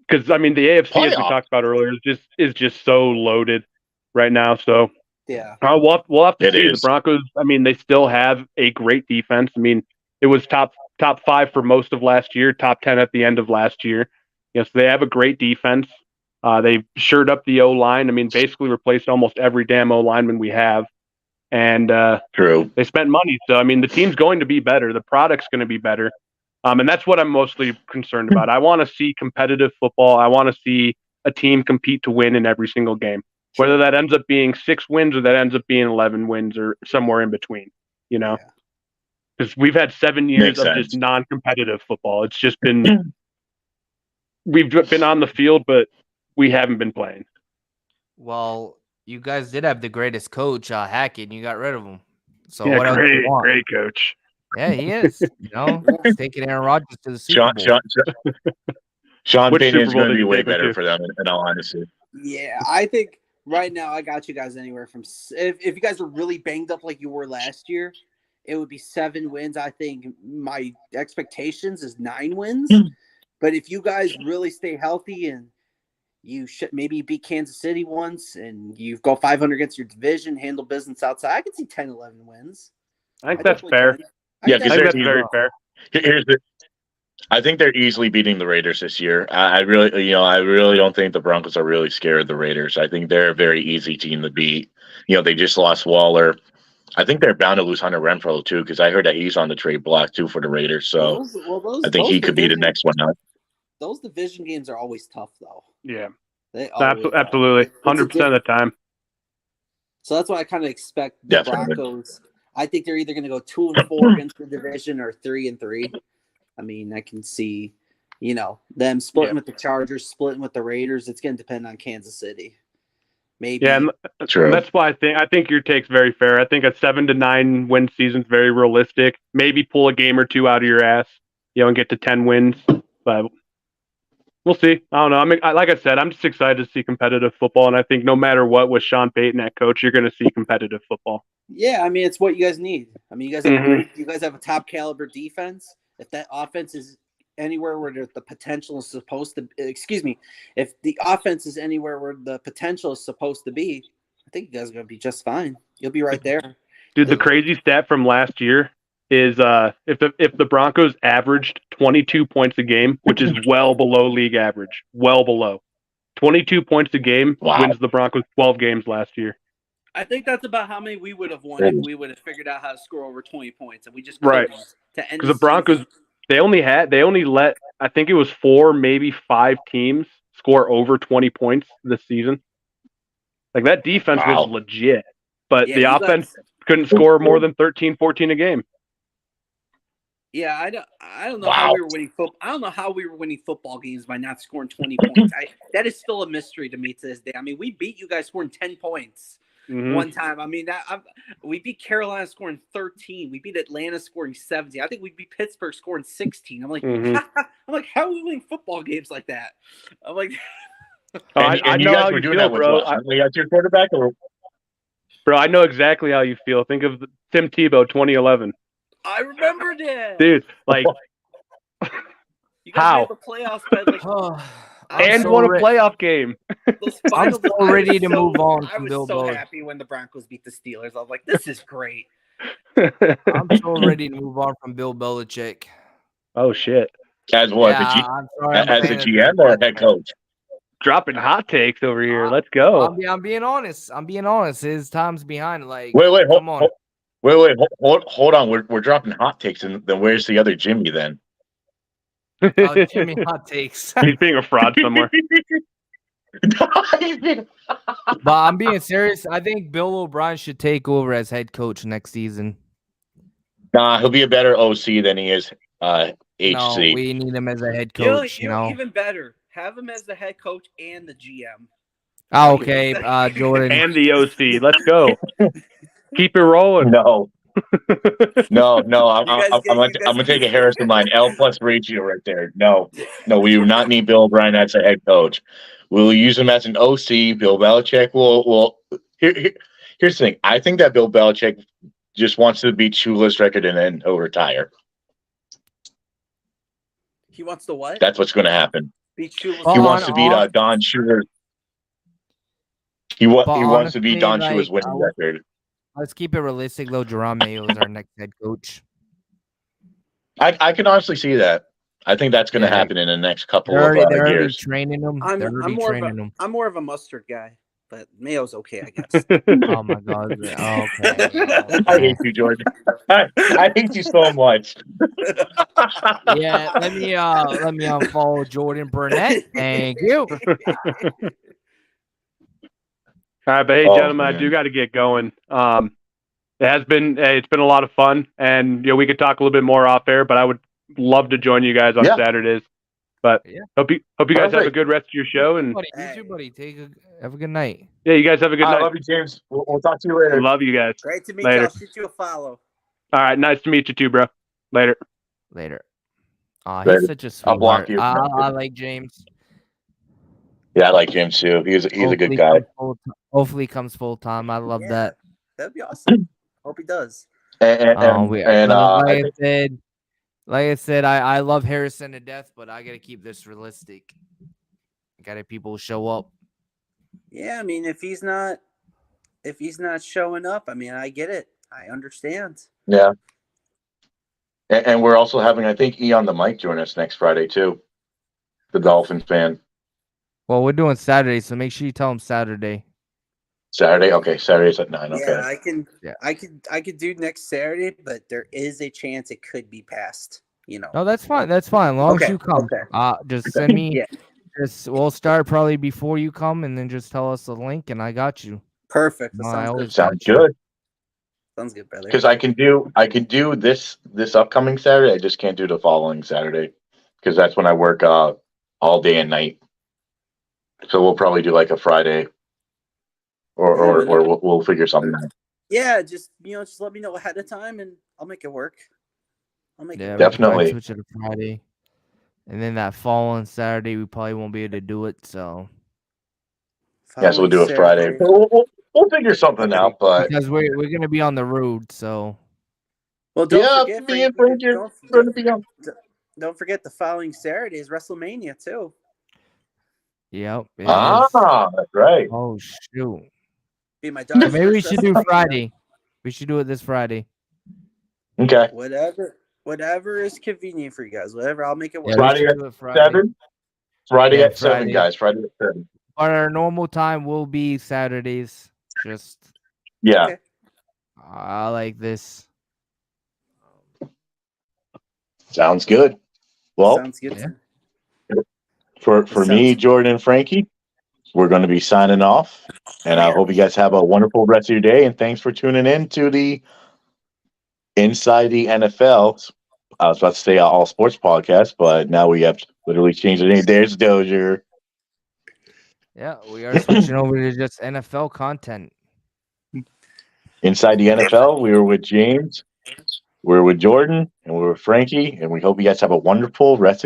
Because I mean, the AFC, as we Playoff. talked about earlier, is just so loaded right now. So Yeah. we'll have to It see. is. The Broncos. I mean, they still have a great defense. I mean, it was top 5 for most of last year, top 10 at the end of last year. Yes, they have a great defense. They've shored up the O-line. I mean, basically replaced almost every damn O-lineman we have. And True. they spent money. So, I mean, the team's going to be better. The product's going to be better. And that's what I'm mostly concerned about. I want to see competitive football. I want to see a team compete to win in every single game, whether that ends up being 6 wins or that ends up being 11 wins or somewhere in between, you know? Because we've had 7 years Makes of sense. just non-competitive football. It's just been we've been on the field, but we haven't been playing. Well, you guys did have the greatest coach, Hackett, and you got rid of him. So Yeah, what else do you want? great coach. Yeah, he is. You know, he's taking Aaron Rodgers to the Super Bowl. Sean Which Payton's Super Bowl going to did be you way take him better to? for them, in all honesty. Yeah, I think right now I got you guys anywhere from if you guys are really banged up like you were last year, it would be 7 wins. I think my expectations is 9 wins. But if you guys really stay healthy and you should maybe beat Kansas City once and you go 500 against your division, handle business outside, I can see 10, 11 wins. I think that's definitely fair. can. Yeah, I because think they're that's very fair. Here's the. I think they're easily beating the Raiders this year. I really don't think the Broncos are really scared of the Raiders. I think they're a very easy team to beat. They just lost Waller. I think they're bound to lose Hunter Renfrow too, because I heard that he's on the trade block too for the Raiders. So I think he could be the next one out. Those division games are always tough, though. Yeah, They always are. absolutely, It's a 100% of the time. So that's why I kind of expect the Definitely. Broncos. I think they're either going to go 2-4 against the division or 3-3. I mean, I can see, them splitting with the Chargers, splitting with the Raiders. It's going to depend on Kansas City. Maybe. Yeah, and True. that's why I think your take's very fair. I think a 7 to 9 win season's very realistic. Maybe pull a game or two out of your ass, and get to 10 wins. But we'll see. I don't know. I mean, like I said, I'm just excited to see competitive football, and I think no matter what, with Sean Payton at coach, you're going to see competitive football. Yeah, I mean, it's what you guys need. I mean, you guys have a top caliber defense. If that offense is anywhere where the potential is supposed to, if the offense is anywhere where the potential is supposed to be, I think you guys are going to be just fine. You'll be right there. Dude, the crazy stat from last year is if the Broncos averaged 22 points a game, which is well below league average, well below 22 points a game, wins the Broncos 12 games last year. I think that's about how many we would have won if we would have figured out how to score over 20 points, and we just couldn't to end because the Broncos they only let I think it was 4, maybe 5 teams score over 20 points this season. Like that defense was legit, but the offense couldn't score more than 13, 14 a game. Yeah, I don't know how we were winning football. I don't know how we were winning football games by not scoring 20 points. That is still a mystery to me to this day. I mean, we beat you guys scoring 10 points. One time. I mean, we beat Carolina scoring 13. We beat Atlanta scoring 17. I think we beat Pittsburgh scoring 16. I'm like, how are we winning football games like that? I'm like, I know how you feel, bro. We got your quarterback, bro. I know exactly how you feel. Think of Tim Tebow, 2011. I remember that, dude. Like, you guys made the playoffs by like. And won a playoff game. I'm so ready to move on from Bill Belichick. I was so happy when the Broncos beat the Steelers. I was like, this is great. I'm so ready to move on from Bill Belichick. Oh, shit. As what? As a GM or a head coach? Dropping hot takes over here. Let's go. I'm being honest. His time's behind. Like, wait, come on. Hold on. We're dropping hot takes, and then where's the other Jimmy then? Jimmy hot takes. He's being a fraud somewhere. But I'm being serious. I think Bill O'Brien should take over as head coach next season. Nah, he'll be a better OC than he is HC. No, we need him as a head coach. Even better. Have him as the head coach and the GM. Oh, okay, Jordan. And the OC. Let's go. Keep it rolling. No. No, I'm gonna take a Harrison line L+ ratio right there. No, we do not need Bill O'Brien as a head coach. We'll use him as an OC. Bill Belichick will. Here's the thing. I think that Bill Belichick just wants to beat Shula's record and then he'll retire. He wants to what? That's what's going to happen. Beat Shula's. He wants to beat Don Shula. He wants to beat Don Shula's winning record. Let's keep it realistic, though. Jerome Mayo is our next head coach. I can honestly see that. I think that's going to Yeah. happen in the next couple They're of already years. training them. I'm They're already more of training them. I'm more of a mustard guy, but Mayo's okay, I guess. Oh my god. Okay. I hate you, Jordan. I hate you so much. Yeah, let me unfollow Jordan Burnett. Thank you. All right, but hey, Oh, gentlemen, I man. do got to get going. It's been a lot of fun, and we could talk a little bit more off air. But I would love to join you guys on Yeah. Saturdays. But Yeah. hope you guys have a Perfect. good rest of your show, and Buddy, you too, buddy. Have a good night. yeah, you guys have a good I night. love you, James. We'll talk to you later. Love you guys. Great to meet Later. you. I'll shoot you a follow. All right, nice to meet you too, bro. Later. Later. Later. He's such a I'll block sweetheart. you. I like James. Yeah, I like James too. He's a good Hopefully guy. Hopefully he comes full time. I love Yeah. that. That'd be awesome. Hope he does. And Like I said, I love Harrison to death, but I gotta keep this realistic. Gotta people show up. Yeah, I mean, if he's not showing up, I mean, I get it. I understand. yeah. And we're also having, I think, E on the mic join us next Friday too. The Dolphins fan. Well, we're doing Saturday, so make sure you tell him Saturday. Saturday? Okay, Saturday's at 9. Okay. Yeah, I can. Yeah. I could do next Saturday, but there is a chance it could be past. You know. No, that's fine. That's fine. As long as Okay, you come. okay. Just send me. Yeah. We'll start probably before you come, and then just tell us the link, and I got you. Perfect. That No, I sounds always good. Sounds good. Sounds good, brother. Because I can do this upcoming Saturday. I just can't do the following Saturday because that's when I work all day and night. So we'll probably do like a Friday, or we'll figure something out. Yeah, just let me know ahead of time, and I'll make it work. I'll make it Yeah, work. we'll Definitely. probably switch it to Friday, and then that following Saturday we probably won't be able to do it. So Yeah, so we'll do it Friday. We'll figure something out, but because we're gonna be on the road, so Well, don't yeah, forget, me and Frankie, Frank are going to be on. don't forget the following Saturday is WrestleMania too. yep. it is. That's right. Oh shoot. Be my So daughter's maybe we first should do WrestleMania. Friday. We should do it this Friday. Okay. Whatever is convenient for you guys. Whatever, I'll make it work. Yeah, Friday we should at do it Friday. 7. Friday Yeah, at 7, Friday. guys. Friday at 7. But our normal time will be Saturdays. Just Yeah. Okay. I like this. Sounds good. Well, Sounds good. Yeah. for That me, sounds- Jordan and Frankie, we're going to be signing off. And I hope you guys have a wonderful rest of your day. And thanks for tuning in to the Inside the NFL. I was about to say All Sports Podcast, but now we have literally changed the name. There's Dozier. Yeah, we are switching over to just NFL content. Inside the NFL, we were with James, we were with Jordan, and we were with Frankie. And we hope you guys have a wonderful rest of your